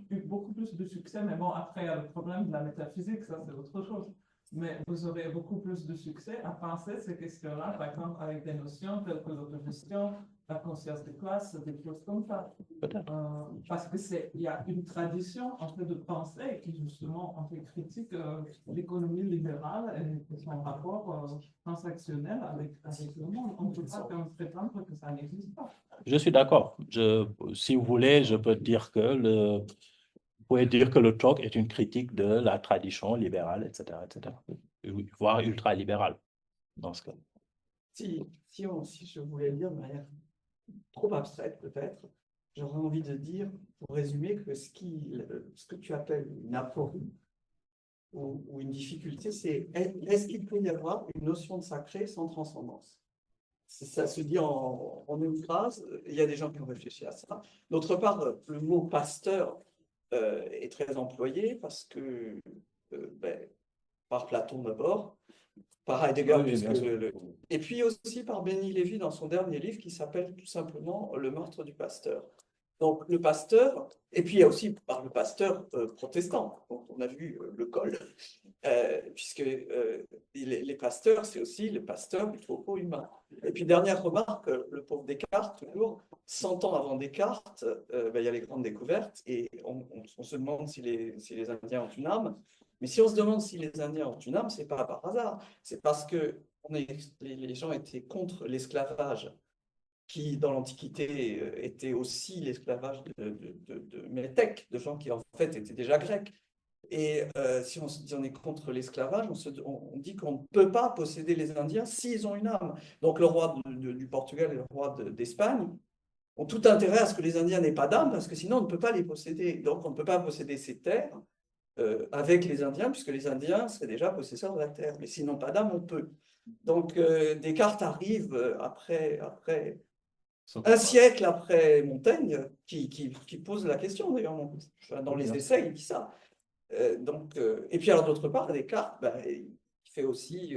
plus de succès. Mais bon, après, il y a le problème de la métaphysique, ça c'est autre chose. mais vous aurez beaucoup plus de succès à penser ces questions-là, par exemple, avec des notions telles que l'autogestion, la conscience de classe, des choses comme ça. Parce que il y a une tradition en fait de pensée qui justement en fait critique l'économie libérale et son rapport transactionnel avec le monde. On ne peut pas prétendre que ça n'existe pas. Je suis d'accord. Si vous voulez, je peux dire que vous pouvez dire que le talk est une critique de la tradition libérale, etc., voire ultralibérale dans ce cas. Si je voulais le dire de manière trop abstraite peut-être, j'aurais envie de dire, pour résumer, que ce que tu appelles une aporie ou une difficulté, c'est est-ce qu'il peut y avoir une notion de sacré sans transcendance? Ça se dit en une phrase, il y a des gens qui ont réfléchi à ça. D'autre part, le mot pasteur est très employé parce que, par Platon d'abord, par Heidegger, Oui, bien sûr. et puis aussi par Benny Lévy dans son dernier livre qui s'appelle tout simplement Le meurtre du pasteur. Donc le pasteur, et puis il y a aussi par le pasteur protestant, dont on a vu le col, puisque les pasteurs, c'est aussi le pasteur du troupeau humain. Et puis dernière remarque, le pauvre Descartes, toujours, 100 ans avant Descartes, il y a les grandes découvertes, et on se demande si les Indiens ont une âme. Mais si on se demande si les Indiens ont une âme, ce n'est pas par hasard. C'est parce que les gens étaient contre l'esclavage, qui dans l'Antiquité était aussi l'esclavage de métèques, de gens qui en fait étaient déjà grecs. Et si on se dit on est contre l'esclavage, on dit qu'on ne peut pas posséder les Indiens s'ils ont une âme. Donc le roi du Portugal et le roi d'Espagne ont tout intérêt à ce que les Indiens n'aient pas d'âme, parce que sinon on ne peut pas les posséder. Donc on ne peut pas posséder ces terres avec les Indiens, puisque les Indiens seraient déjà possesseurs de la terre. Mais s'ils n'ont pas d'âme, on peut. Donc Descartes arrive après un siècle après Montaigne, qui pose la question, d'ailleurs, dans les essais, il dit ça. Et puis alors d'autre part, Descartes, il fait aussi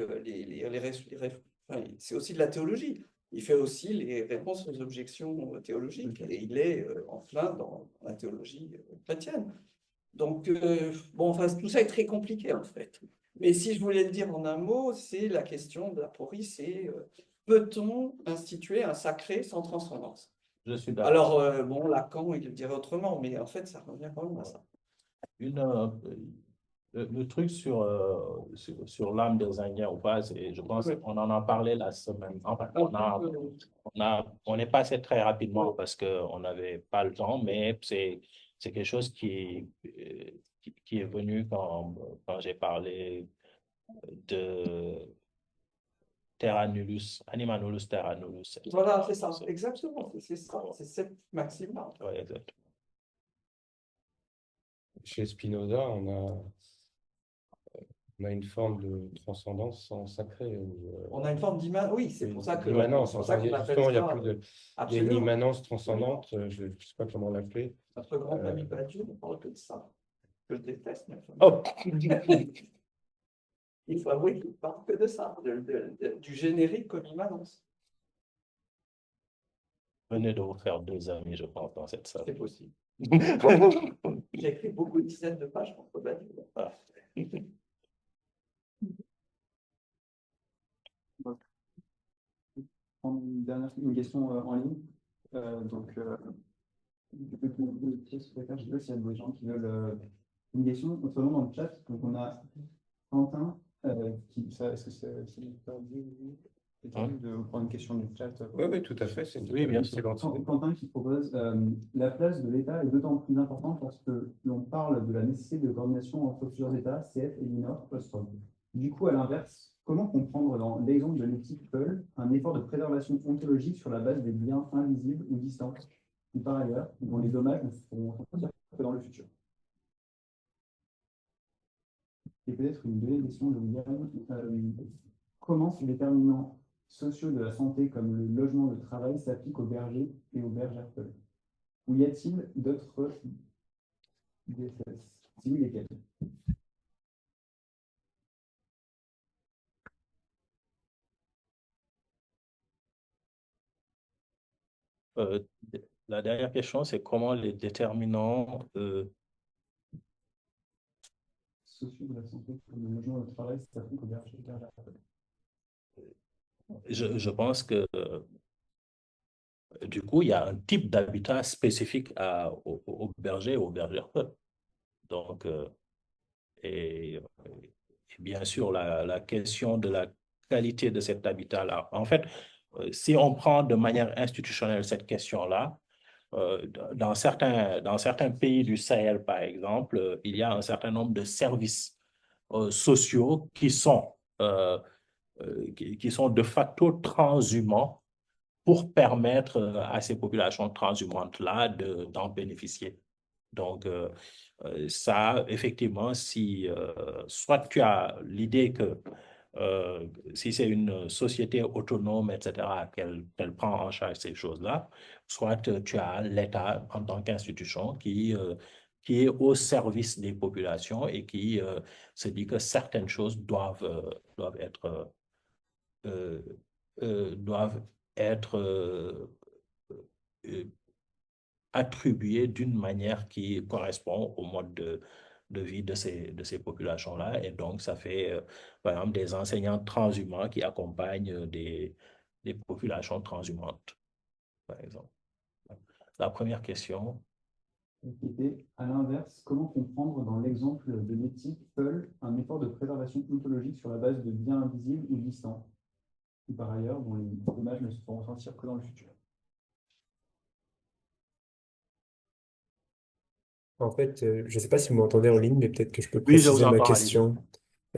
c'est aussi de la théologie. Il fait aussi les réponses aux objections théologiques, et il est en plein dans la théologie chrétienne. Donc, bon, enfin, tout ça est très compliqué, en fait. Mais si je voulais le dire en un mot, c'est la question de l'aporie, c'est peut-on instituer un sacré sans transcendance? Je suis d'accord. Alors, bon, Lacan, il le dirait autrement, mais en fait, ça revient quand même à ça. Le truc sur l'âme des Indiens ou pas, je pense qu'on en a parlé la semaine. Enfin, on est passé très rapidement parce qu'on n'avait pas le temps, mais c'est quelque chose qui est venu quand j'ai parlé de Terra nullus, anima nullus, terra nullus. Voilà, c'est ça, exactement, c'est ça, c'est cette maxime-là. Ouais, exact. Chez Spinoza, on a une forme de transcendance sans sacré. On a une forme d'immanence, oui, c'est pour ça que l'immanence. c'est pour ça qu'on appelle Justement, il y a ça, plus de. Il y a une absolument. immanence transcendante, je ne sais pas comment l'appeler. Notre grand ami Badiou ne parle que de ça. Que je déteste, mais Oh. il faut avouer qu'il ne parle que de ça, du générique comme immanence. Venez de vous faire 2 amis, je pense, dans cette salle. C'est possible. J'ai écrit beaucoup de dizaines de pages contre Badiou. Ah. Une question en ligne. Je sais pas s'il y a des gens qui veulent une question, notamment dans le chat. Donc, on a Quentin est-ce que c'est de prendre une question du chat? Oui, tout à fait. Oui, bien sûr. Quentin qui propose la place de l'État est d'autant plus importante parce que l'on parle de la nécessité de coordination entre plusieurs États, CF et minor, post-Rome. Du coup, à l'inverse, comment comprendre dans l'exemple de l'éthique Peul un effort de préservation ontologique sur la base des liens invisibles ou distants, qui par ailleurs, dont les dommages ne seront que dans le futur? Et peut-être une deuxième question de William. Comment ces déterminants sociaux de la santé, comme le logement, le travail, s'appliquent aux bergers et aux bergères Peul? Ou y a-t-il d'autres DSS? Si oui, lesquels? La dernière question, c'est comment les déterminants sociaux de la santé, comme le logement et le travail, s'appliquent aux bergers d'État? Je pense que du coup, il y a un type d'habitat spécifique aux bergers et aux bergères. Donc, et, et bien sûr, la question de la qualité de cet habitat-là. En fait, si on prend de manière institutionnelle cette question-là, dans certains pays du Sahel, par exemple, il y a un certain nombre de services sociaux qui sont de facto transhumants pour permettre à ces populations transhumantes-là d'en bénéficier. Donc, ça, effectivement, si soit tu as l'idée que si c'est une société autonome, etc., qu'elle prend en charge ces choses-là, soit tu as l'État en tant qu'institution qui est au service des populations et qui se dit que certaines choses doivent être euh, doivent être euh, attribuées d'une manière qui correspond au mode de vie de ces populations-là. Et donc, ça fait, par exemple, des enseignants transhumants qui accompagnent des populations transhumantes, par exemple. La première question. Qui était, à l'inverse, comment comprendre dans l'exemple de l'éthique Peul un effort de préservation ontologique sur la base de biens invisibles ou distants, qui par ailleurs, dont les dommages ne se feront ressentir que dans le futur? En fait, je ne sais pas si vous m'entendez en ligne, mais peut-être que je peux Oui, je vous préciser ma entends, allez-y. question.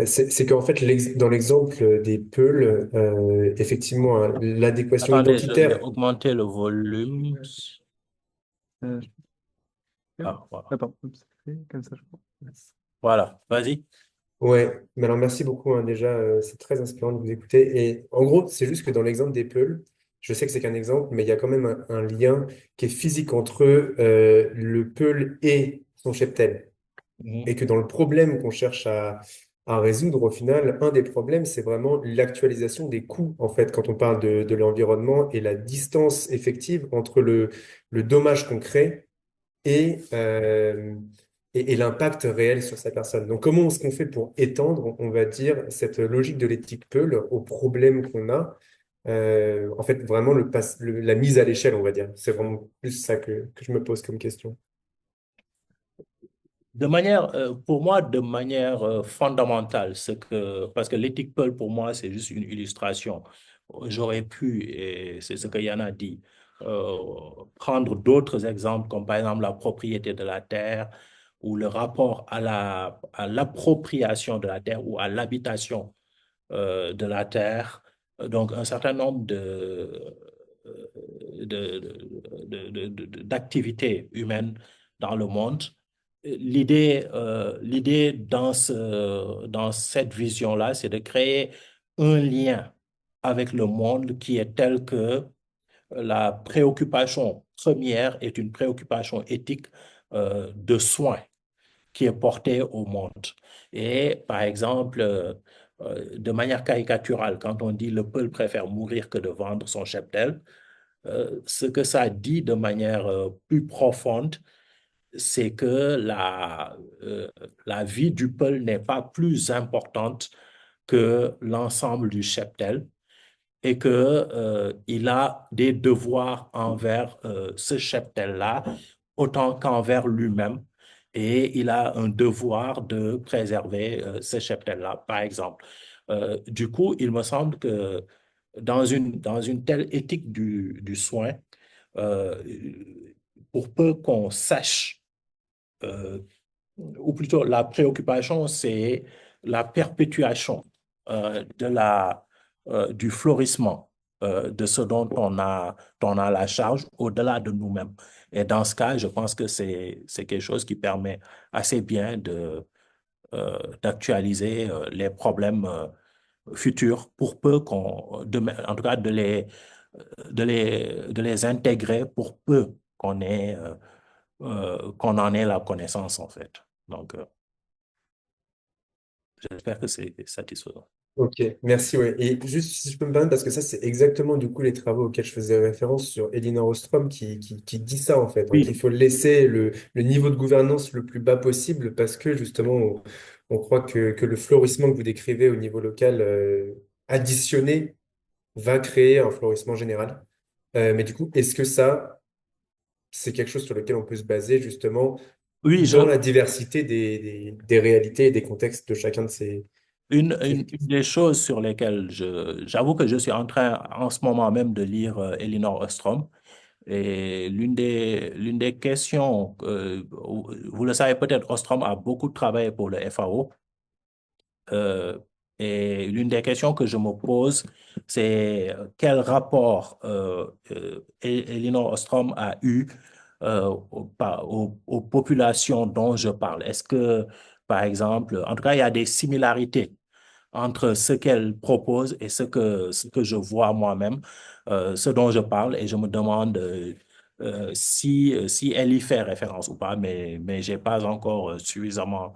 C'est qu'en fait, dans l'exemple des peuls, effectivement, hein, l'adéquation Attendez, je vais identitaire. augmenter le volume. Euh, Ah, voilà. Attends, oups, comme ça, je crois. Voilà, vas-y. Ouais, mais alors merci beaucoup, hein, déjà, c'est très inspirant de vous écouter. Et en gros, c'est juste que dans l'exemple des peuls, je sais que c'est qu'un exemple, mais il y a quand même un lien qui est physique entre le peul et son cheptel. Et que dans le problème qu'on cherche à résoudre, au final, un des problèmes, c'est vraiment l'actualisation des coûts, en fait, quand on parle de l'environnement et la distance effective entre le dommage qu'on crée et, et l'impact réel sur sa personne. Donc, comment est-ce qu'on fait pour étendre, on va dire, cette logique de l'éthique Peul aux problèmes qu'on a? En fait, vraiment la mise à l'échelle, on va dire. C'est vraiment plus ça que je me pose comme question. Pour moi, de manière fondamentale, parce que l'éthique Peul, pour moi, c'est juste une illustration. J'aurais pu, et c'est ce que Yann a dit, prendre d'autres exemples, comme par exemple la propriété de la terre ou le rapport à l'appropriation de la terre ou à l'habitation de la terre. Donc, un certain nombre d'activités humaines dans le monde. L'idée dans cette vision-là, c'est de créer un lien avec le monde qui est tel que la préoccupation première est une préoccupation éthique de soins qui est portée au monde. Et par exemple, de manière caricaturale, quand on dit le peuple préfère mourir que de vendre son cheptel, ce que ça dit de manière plus profonde, c'est que la vie du peuple n'est pas plus importante que l'ensemble du cheptel et que, il a des devoirs envers ce cheptel-là autant qu'envers lui-même. Et il a un devoir de préserver ce cheptel-là, par exemple. Du coup, il me semble que dans une telle éthique du soin, euh, pour peu qu'on sache euh, ou plutôt la préoccupation, c'est la perpétuation du florissement de ce dont on a la charge au-delà de nous-mêmes. Et dans ce cas, je pense que c'est quelque chose qui permet assez bien d'actualiser les problèmes futurs pour peu en tout cas de les intégrer pour peu qu'on en ait la connaissance, en fait. Donc, j'espère que c'est satisfaisant. Ok, merci. Ouais. Et juste si je peux me permettre, parce que ça, c'est exactement du coup les travaux auxquels je faisais référence sur Elinor Ostrom qui dit ça en fait, hein, qu'il Oui, faut laisser le niveau de gouvernance le plus bas possible parce que justement, on croit que le florissement que vous décrivez au niveau local additionné va créer un florissement général. Mais du coup, est-ce que ça, c'est quelque chose sur lequel on peut se baser justement oui, dans la diversité des réalités et des contextes de chacun de ces... une des choses sur lesquelles j'avoue que je suis en train en ce moment même de lire Elinor Ostrom. Et l'une des questions, vous le savez peut-être, Ostrom a beaucoup travaillé pour le FAO. Euh, et l'une des questions que je me pose, c'est quel rapport Elinor Ostrom a eu aux populations dont je parle. Est-ce que, par exemple, en tout cas, il y a des similarités entre ce qu'elle propose et ce que je vois moi-même, ce dont je parle, et je me demande si elle y fait référence ou pas, mais je n'ai pas encore suffisamment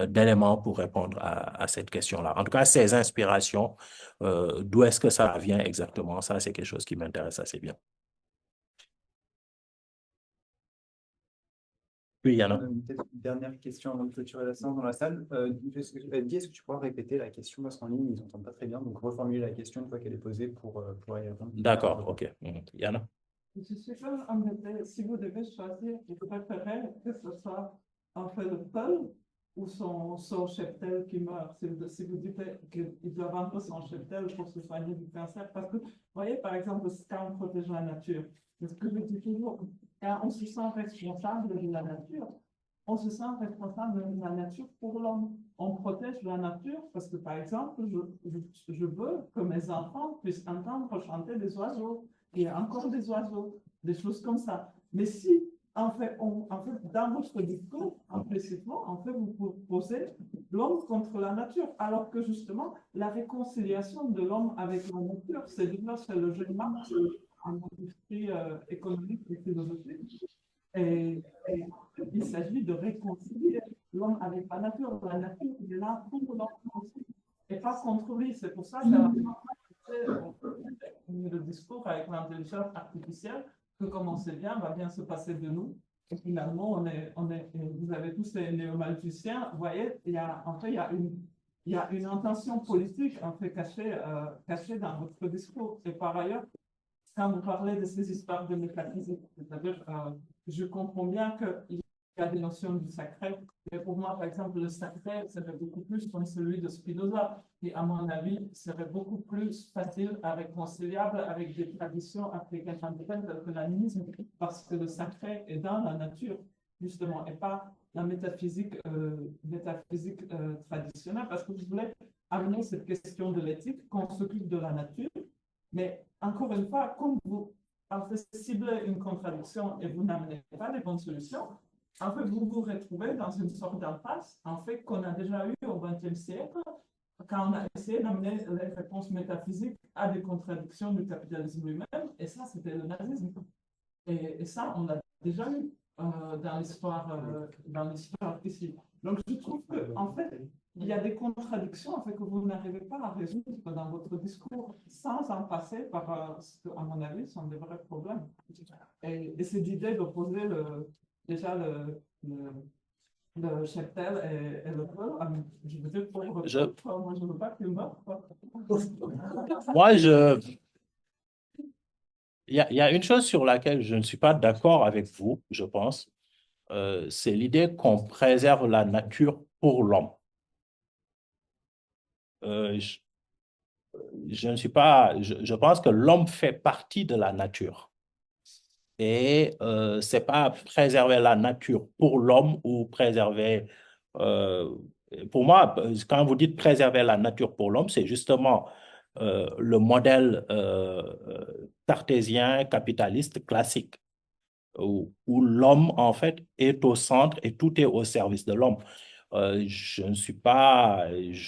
d'éléments pour répondre à cette question-là. En tout cas, ces inspirations, d'où est-ce que ça vient exactement? Ça, c'est quelque chose qui m'intéresse assez bien. Oui, il y en a. Peut-être une dernière question avant de clôturer la séance dans la salle. Guy, est-ce que tu pourras répéter la question parce qu'en ligne, ils n'entendent pas très bien. Donc, reformuler la question une fois qu'elle est posée pour y répondre. D'accord, OK. Il y en a. Je suis comme embêtée. Si vous devez choisir, vous préférez que ce soit en fait le peul ou son cheptel qui meurt. Si vous dites qu'il doit vendre son cheptel pour se soigner du cancer. Parce que, vous voyez, par exemple, quand on protège la nature, c'est ce que je dis toujours, quand on se sent responsable de la nature, on se sent responsable de la nature pour l'homme. On protège la nature parce que, par exemple, je veux que mes enfants puissent entendre chanter des oiseaux. Il y a encore des oiseaux, des choses comme ça. Mais si, en fait, dans votre discours, implicitement, en fait, vous posez l'homme contre la nature, alors que justement, la réconciliation de l'homme avec la nature, c'est le jeu de marche en industrie économique et philosophique. Et il s'agit de réconcilier l'homme avec la nature. La nature est là pour l'homme aussi, et pas contre lui. C'est pour ça que le discours avec l'intelligence artificielle, que comme on sait bien, va bien se passer de nous. Et finalement, vous avez tous les néomalthusiens. Vous voyez, en fait, il y a une intention politique en fait, cachée dans votre discours. Et par ailleurs, quand vous parlez de ces histoires de métaphysique, c'est-à-dire, je comprends bien qu'il y a des notions du sacré, mais pour moi, par exemple, le sacré serait beaucoup plus comme celui de Spinoza, qui, à mon avis, serait beaucoup plus facile à réconciliable avec des traditions africaines telles que l'animisme, parce que le sacré est dans la nature, justement, et pas la métaphysique, traditionnelle, parce que vous voulez amener cette question de l'éthique, qu'on s'occupe de la nature, mais encore une fois, comme vous en fait, ciblez une contradiction et vous n'amenez pas les bonnes solutions, en fait, vous vous retrouvez dans une sorte d'impasse, en fait, qu'on a déjà eu au XXe siècle, quand on a essayé d'amener les réponses métaphysiques à des contradictions du capitalisme lui-même, et ça, c'était le nazisme. Et ça, on l'a déjà eu dans l'histoire ici. Donc, je trouve qu'en fait, il y a des contradictions en fait, que vous n'arrivez pas à résoudre dans votre discours sans en passer par ce que, à mon avis, sont des vrais problèmes. Et cette idée d'opposer déjà le cheptel et le peul, je veux dire, pour moi, je ne veux pas qu'il meure. Moi, il y a une chose sur laquelle je ne suis pas d'accord avec vous, je pense, c'est l'idée qu'on préserve la nature pour l'homme. Euh, je, je ne suis pas, je pense que l'homme fait partie de la nature. Et c'est pas préserver la nature pour l'homme ou préserver. euh, pour moi, quand vous dites préserver la nature pour l'homme, c'est justement le modèle cartésien capitaliste classique où l'homme, en fait, est au centre et tout est au service de l'homme. Je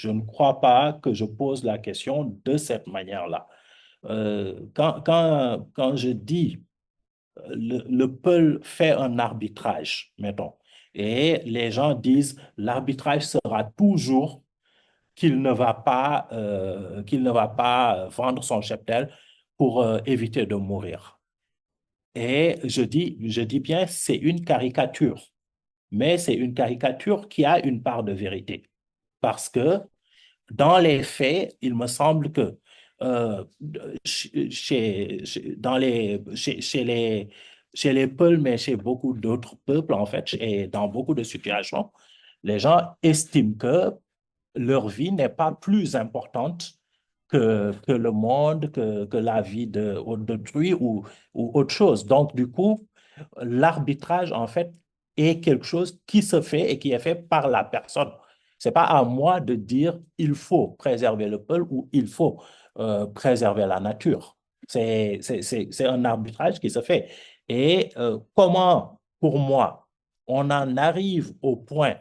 ne crois pas que je pose la question de cette manière-là. Quand je dis le peuple fait un arbitrage, mettons, et les gens disent l'arbitrage sera toujours qu'il ne va pas, vendre son cheptel pour éviter de mourir. Et je dis bien, c'est une caricature, mais c'est une caricature qui a une part de vérité. Parce que dans les faits, il me semble que chez les Peuls, mais chez beaucoup d'autres peuples, en fait, et dans beaucoup de situations, les gens estiment que leur vie n'est pas plus importante que le monde, que la vie d'autrui ou autre chose. Donc, du coup, l'arbitrage, en fait, est quelque chose qui se fait et qui est fait par la personne. C'est pas à moi de dire il faut préserver le peuple ou il faut préserver la nature. C'est un arbitrage qui se fait. Et comment, pour moi, on en arrive au point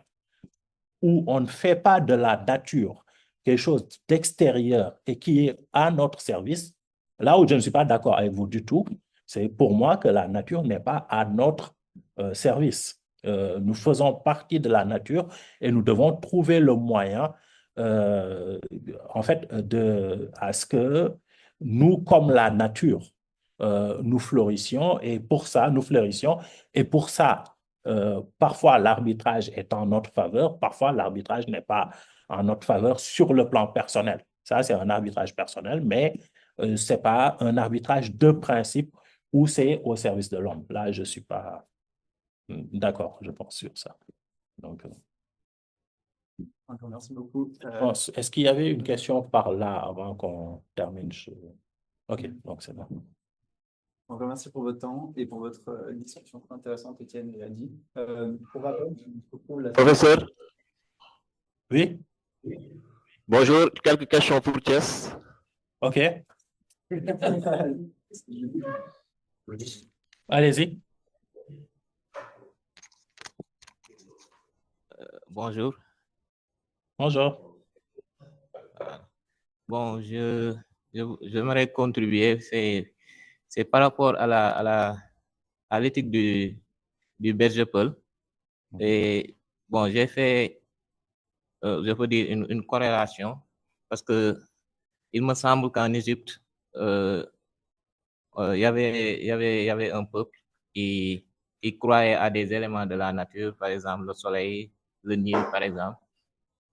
où on ne fait pas de la nature quelque chose d'extérieur et qui est à notre service, là où je ne suis pas d'accord avec vous du tout, c'est pour moi que la nature n'est pas à notre service. Nous faisons partie de la nature et nous devons trouver le moyen, en fait, à ce que nous, comme la nature, nous fleurissions et pour ça, nous fleurissions et pour ça, parfois l'arbitrage est en notre faveur, parfois l'arbitrage n'est pas en notre faveur sur le plan personnel. Ça, c'est un arbitrage personnel, mais ce n'est pas un arbitrage de principe où c'est au service de l'homme. Là, je ne suis pas d'accord, je pense, sur ça. Donc, merci beaucoup. est-ce qu'il y avait une question par là avant qu'on termine? OK, donc c'est bon. Encore merci pour votre temps et pour votre discussion très intéressante, Étienne et Adi. Pour rappel, je vous propose la Professeur, Oui? bonjour. Quelques questions pour Thiès. OK. Allez-y. Bonjour. Bonjour. Bon, j'aimerais contribuer. C'est par rapport à l'éthique du berger Peul. Et bon, j'ai fait, je peux dire, une corrélation parce que il me semble qu'en Égypte, il y avait un peuple qui croyait à des éléments de la nature, par exemple le soleil, le Nil, par exemple.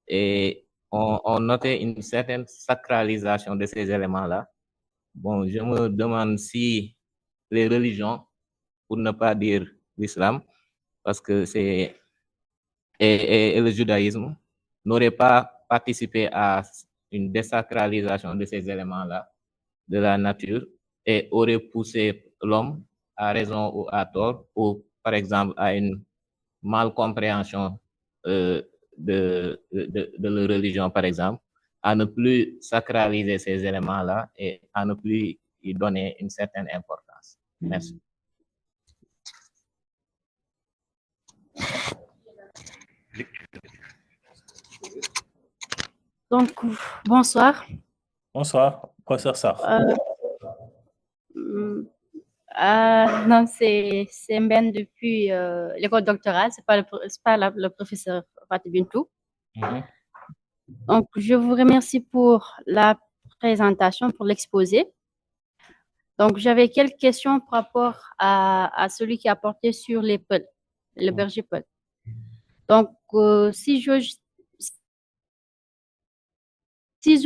Et on notait une certaine sacralisation de ces éléments-là. Bon, je me demande si les religions, pour ne pas dire l'islam, parce que et le judaïsme, n'auraient pas participé à une désacralisation de ces éléments-là de la nature et auraient poussé l'homme à raison ou à tort, ou par exemple à une malcompréhension de leur religion, par exemple, à ne plus sacraliser ces éléments-là et à ne plus y donner une certaine importance. Merci. Donc, bonsoir. Bonsoir, professeur Sarr. Non, c'est Mben depuis l'école doctorale, c'est pas le professeur Fatih Bintou. Donc, je vous remercie pour la présentation, pour l'exposé. Donc, j'avais quelques questions par rapport à celui qui a porté sur les Peuls, le berger Peul. Donc, si je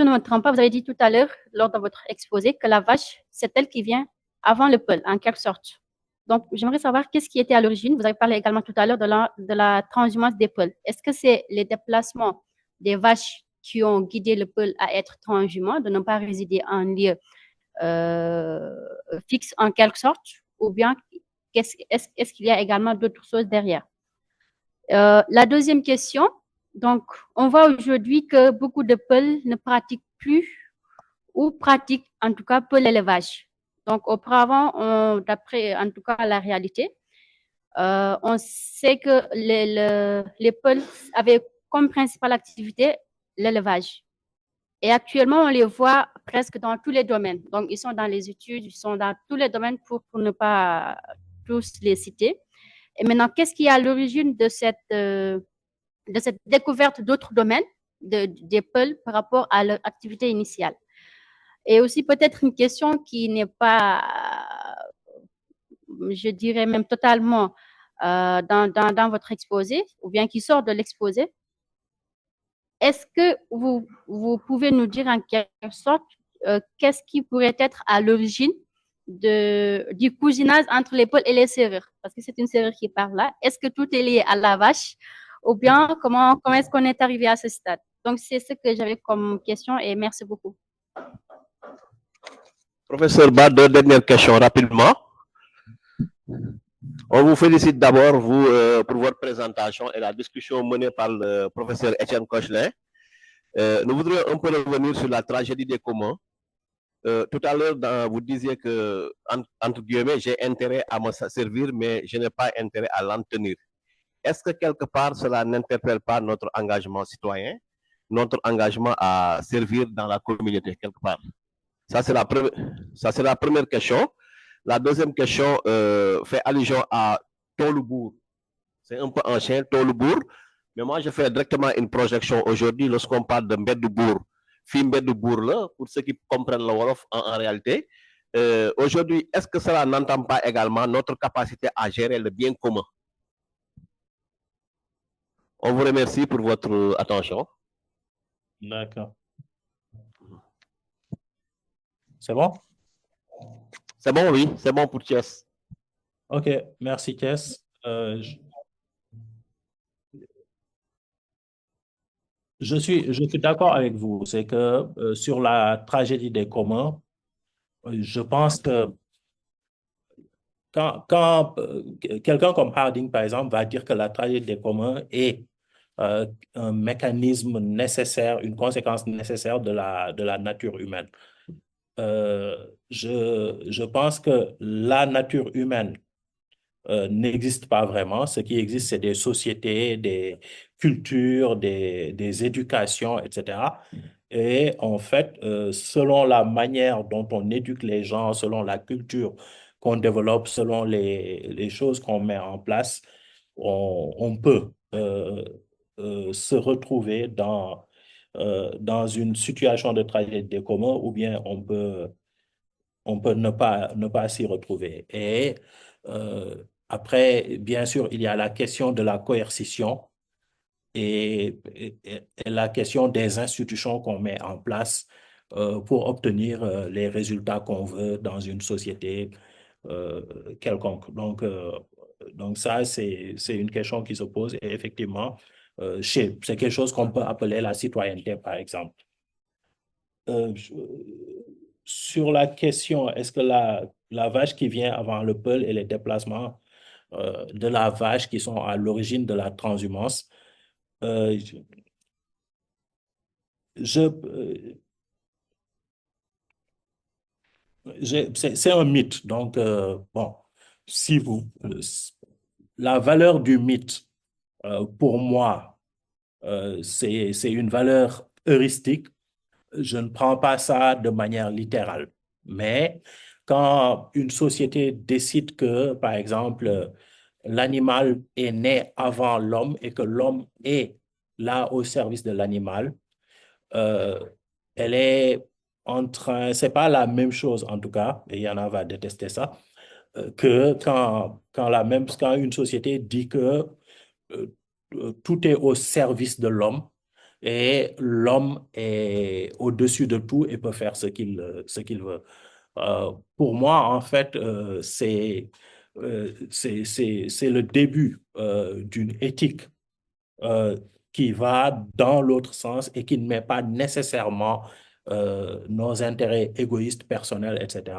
ne me trompe pas, vous avez dit tout à l'heure, lors de votre exposé, que la vache, c'est elle qui vient avant le Peul, en quelque sorte. Donc, j'aimerais savoir qu'est-ce qui était à l'origine. Vous avez parlé également tout à l'heure de la transhumance des Peuls. Est-ce que c'est les déplacements des vaches qui ont guidé le Peul à être transhumant, de ne pas résider en lieu fixe en quelque sorte, ou bien est-ce qu'il y a également d'autres choses derrière? La deuxième question, donc, on voit aujourd'hui que beaucoup de Peuls ne pratiquent plus ou pratiquent en tout cas peu l'élevage. Donc, auparavant, d'après en tout cas la réalité, on sait que les Peuls avaient comme principale activité l'élevage. Et actuellement, on les voit presque dans tous les domaines. Donc, ils sont dans les études, ils sont dans tous les domaines pour ne pas tous les citer. Et maintenant, qu'est-ce qui est à l'origine de cette découverte d'autres domaines des Peuls par rapport à leur activité initiale. Et aussi peut-être une question qui n'est pas, je dirais même totalement dans votre exposé, ou bien qui sort de l'exposé. Est-ce que vous pouvez nous dire en quelque sorte qu'est-ce qui pourrait être à l'origine du cousinage entre les Peuls et les Sérères? Parce que c'est une Sérère qui parle là. Est-ce que tout est lié à la vache? Ou bien comment est-ce qu'on est arrivé à ce stade? Donc, c'est ce que j'avais comme question et merci beaucoup. Professeur Ba, deux dernières questions rapidement. On vous félicite d'abord, vous, pour votre présentation et la discussion menée par le professeur Étienne Cochelin. Nous voudrions un peu revenir sur la tragédie des communs. Tout à l'heure, vous disiez que, entre guillemets, j'ai intérêt à me servir, mais je n'ai pas intérêt à l'en tenir. Est-ce que quelque part, cela n'interpelle pas notre engagement citoyen, notre engagement à servir dans la communauté, quelque part? Ça, c'est la première question. La deuxième question fait allusion à Tolubourg. C'est un peu ancien, Tolubourg. Mais moi, je fais directement une projection aujourd'hui lorsqu'on parle de Mbedoubourg. Mbedoubourg, là, pour ceux qui comprennent le Wolof en réalité. Aujourd'hui, est-ce que cela n'entend pas également notre capacité à gérer le bien commun? On vous remercie pour votre attention. D'accord. C'est bon? C'est bon, oui, c'est bon pour Thiès. OK, merci Thiès. Je suis d'accord avec vous. C'est que sur la tragédie des communs, je pense que quand quelqu'un comme Harding, par exemple, va dire que la tragédie des communs est un mécanisme nécessaire, une conséquence nécessaire de la nature humaine. Je pense que la nature humaine n'existe pas vraiment. Ce qui existe, c'est des sociétés, des cultures, des éducations, etc. Et en fait, selon la manière dont on éduque les gens, selon la culture qu'on développe, selon les choses qu'on met en place, on peut se retrouver dans une situation de tragédie des communs ou bien on peut ne pas s'y retrouver. Et après, bien sûr, il y a la question de la coercition et la question des institutions qu'on met en place pour obtenir les résultats qu'on veut dans une société quelconque. Donc ça, c'est une question qui se pose et effectivement, c'est quelque chose qu'on peut appeler la citoyenneté, par exemple. Sur la question, est-ce que la vache qui vient avant le Peul et les déplacements de la vache qui sont à l'origine de la transhumance, c'est un mythe. Donc, bon, si vous, la valeur du mythe, pour moi, c'est une valeur heuristique. Je ne prends pas ça de manière littérale. Mais quand une société décide que, par exemple, l'animal est né avant l'homme et que l'homme est là au service de l'animal, elle est en train, c'est pas la même chose en tout cas, et Yana va détester ça, que quand une société dit que tout est au service de l'homme et l'homme est au-dessus de tout et peut faire ce qu'il veut. Pour moi, en fait, c'est le début d'une éthique qui va dans l'autre sens et qui ne met pas nécessairement nos intérêts égoïstes, personnels, etc.,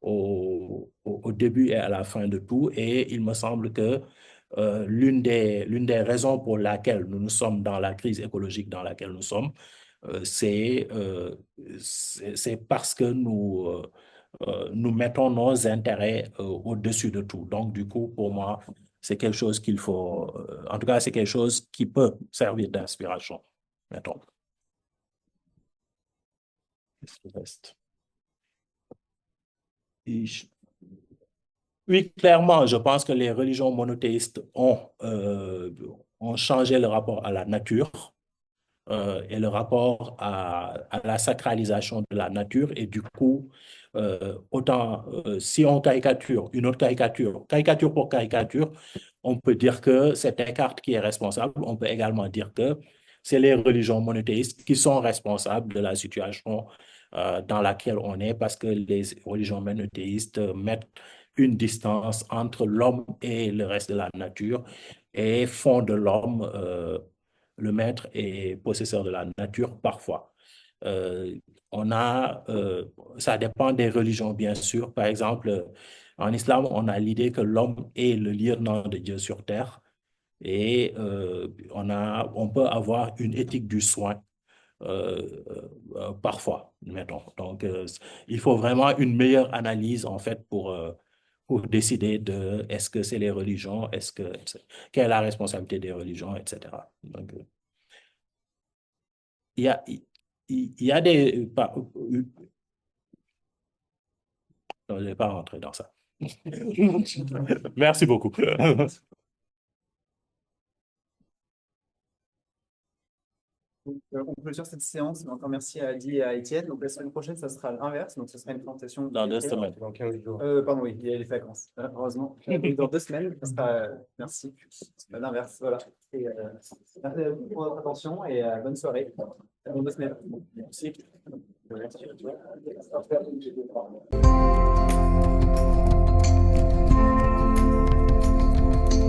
au début et à la fin de tout. Et il me semble que l'une des raisons pour laquelle nous sommes dans la crise écologique dans laquelle nous sommes, c'est parce que nous mettons nos intérêts au-dessus de tout. Donc, du coup, pour moi, c'est quelque chose qu'il faut, en tout cas, c'est quelque chose qui peut servir d'inspiration. Mettons. Qu'est-ce qui reste? Oui, clairement, je pense que les religions monothéistes ont changé le rapport à la nature. et le rapport à la sacralisation de la nature. Et du coup, autant si on caricature, une autre caricature, caricature pour caricature, on peut dire que c'est Descartes qui est responsable. On peut également dire que c'est les religions monothéistes qui sont responsables de la situation dans laquelle on est, parce que les religions monothéistes mettent une distance entre l'homme et le reste de la nature et font de l'homme le maître et possesseur de la nature parfois. Euh, Ça dépend des religions, bien sûr. Par exemple, en islam, on a l'idée que l'homme est le lieutenant de Dieu sur terre et on peut avoir une éthique du soin parfois, mettons. Donc, il faut vraiment une meilleure analyse, en fait, pour décider de est-ce que c'est les religions, quelle est la responsabilité des religions, etc. Donc, il y a, il y a des... Non, je ne vais pas rentrer dans ça. Merci beaucoup. Donc, on clôture cette séance. Encore merci à Adi et à Étienne. Donc, la semaine prochaine, ça sera l'inverse. Donc, ce sera une présentation. Dans 2 semaines. Dans 15 jours. Pardon, oui, il y a les vacances. Heureusement. Donc, dans 2 semaines, ça sera. Merci. L'inverse, voilà. Et, merci pour votre attention et bonne soirée. Dans 2 semaines. Merci.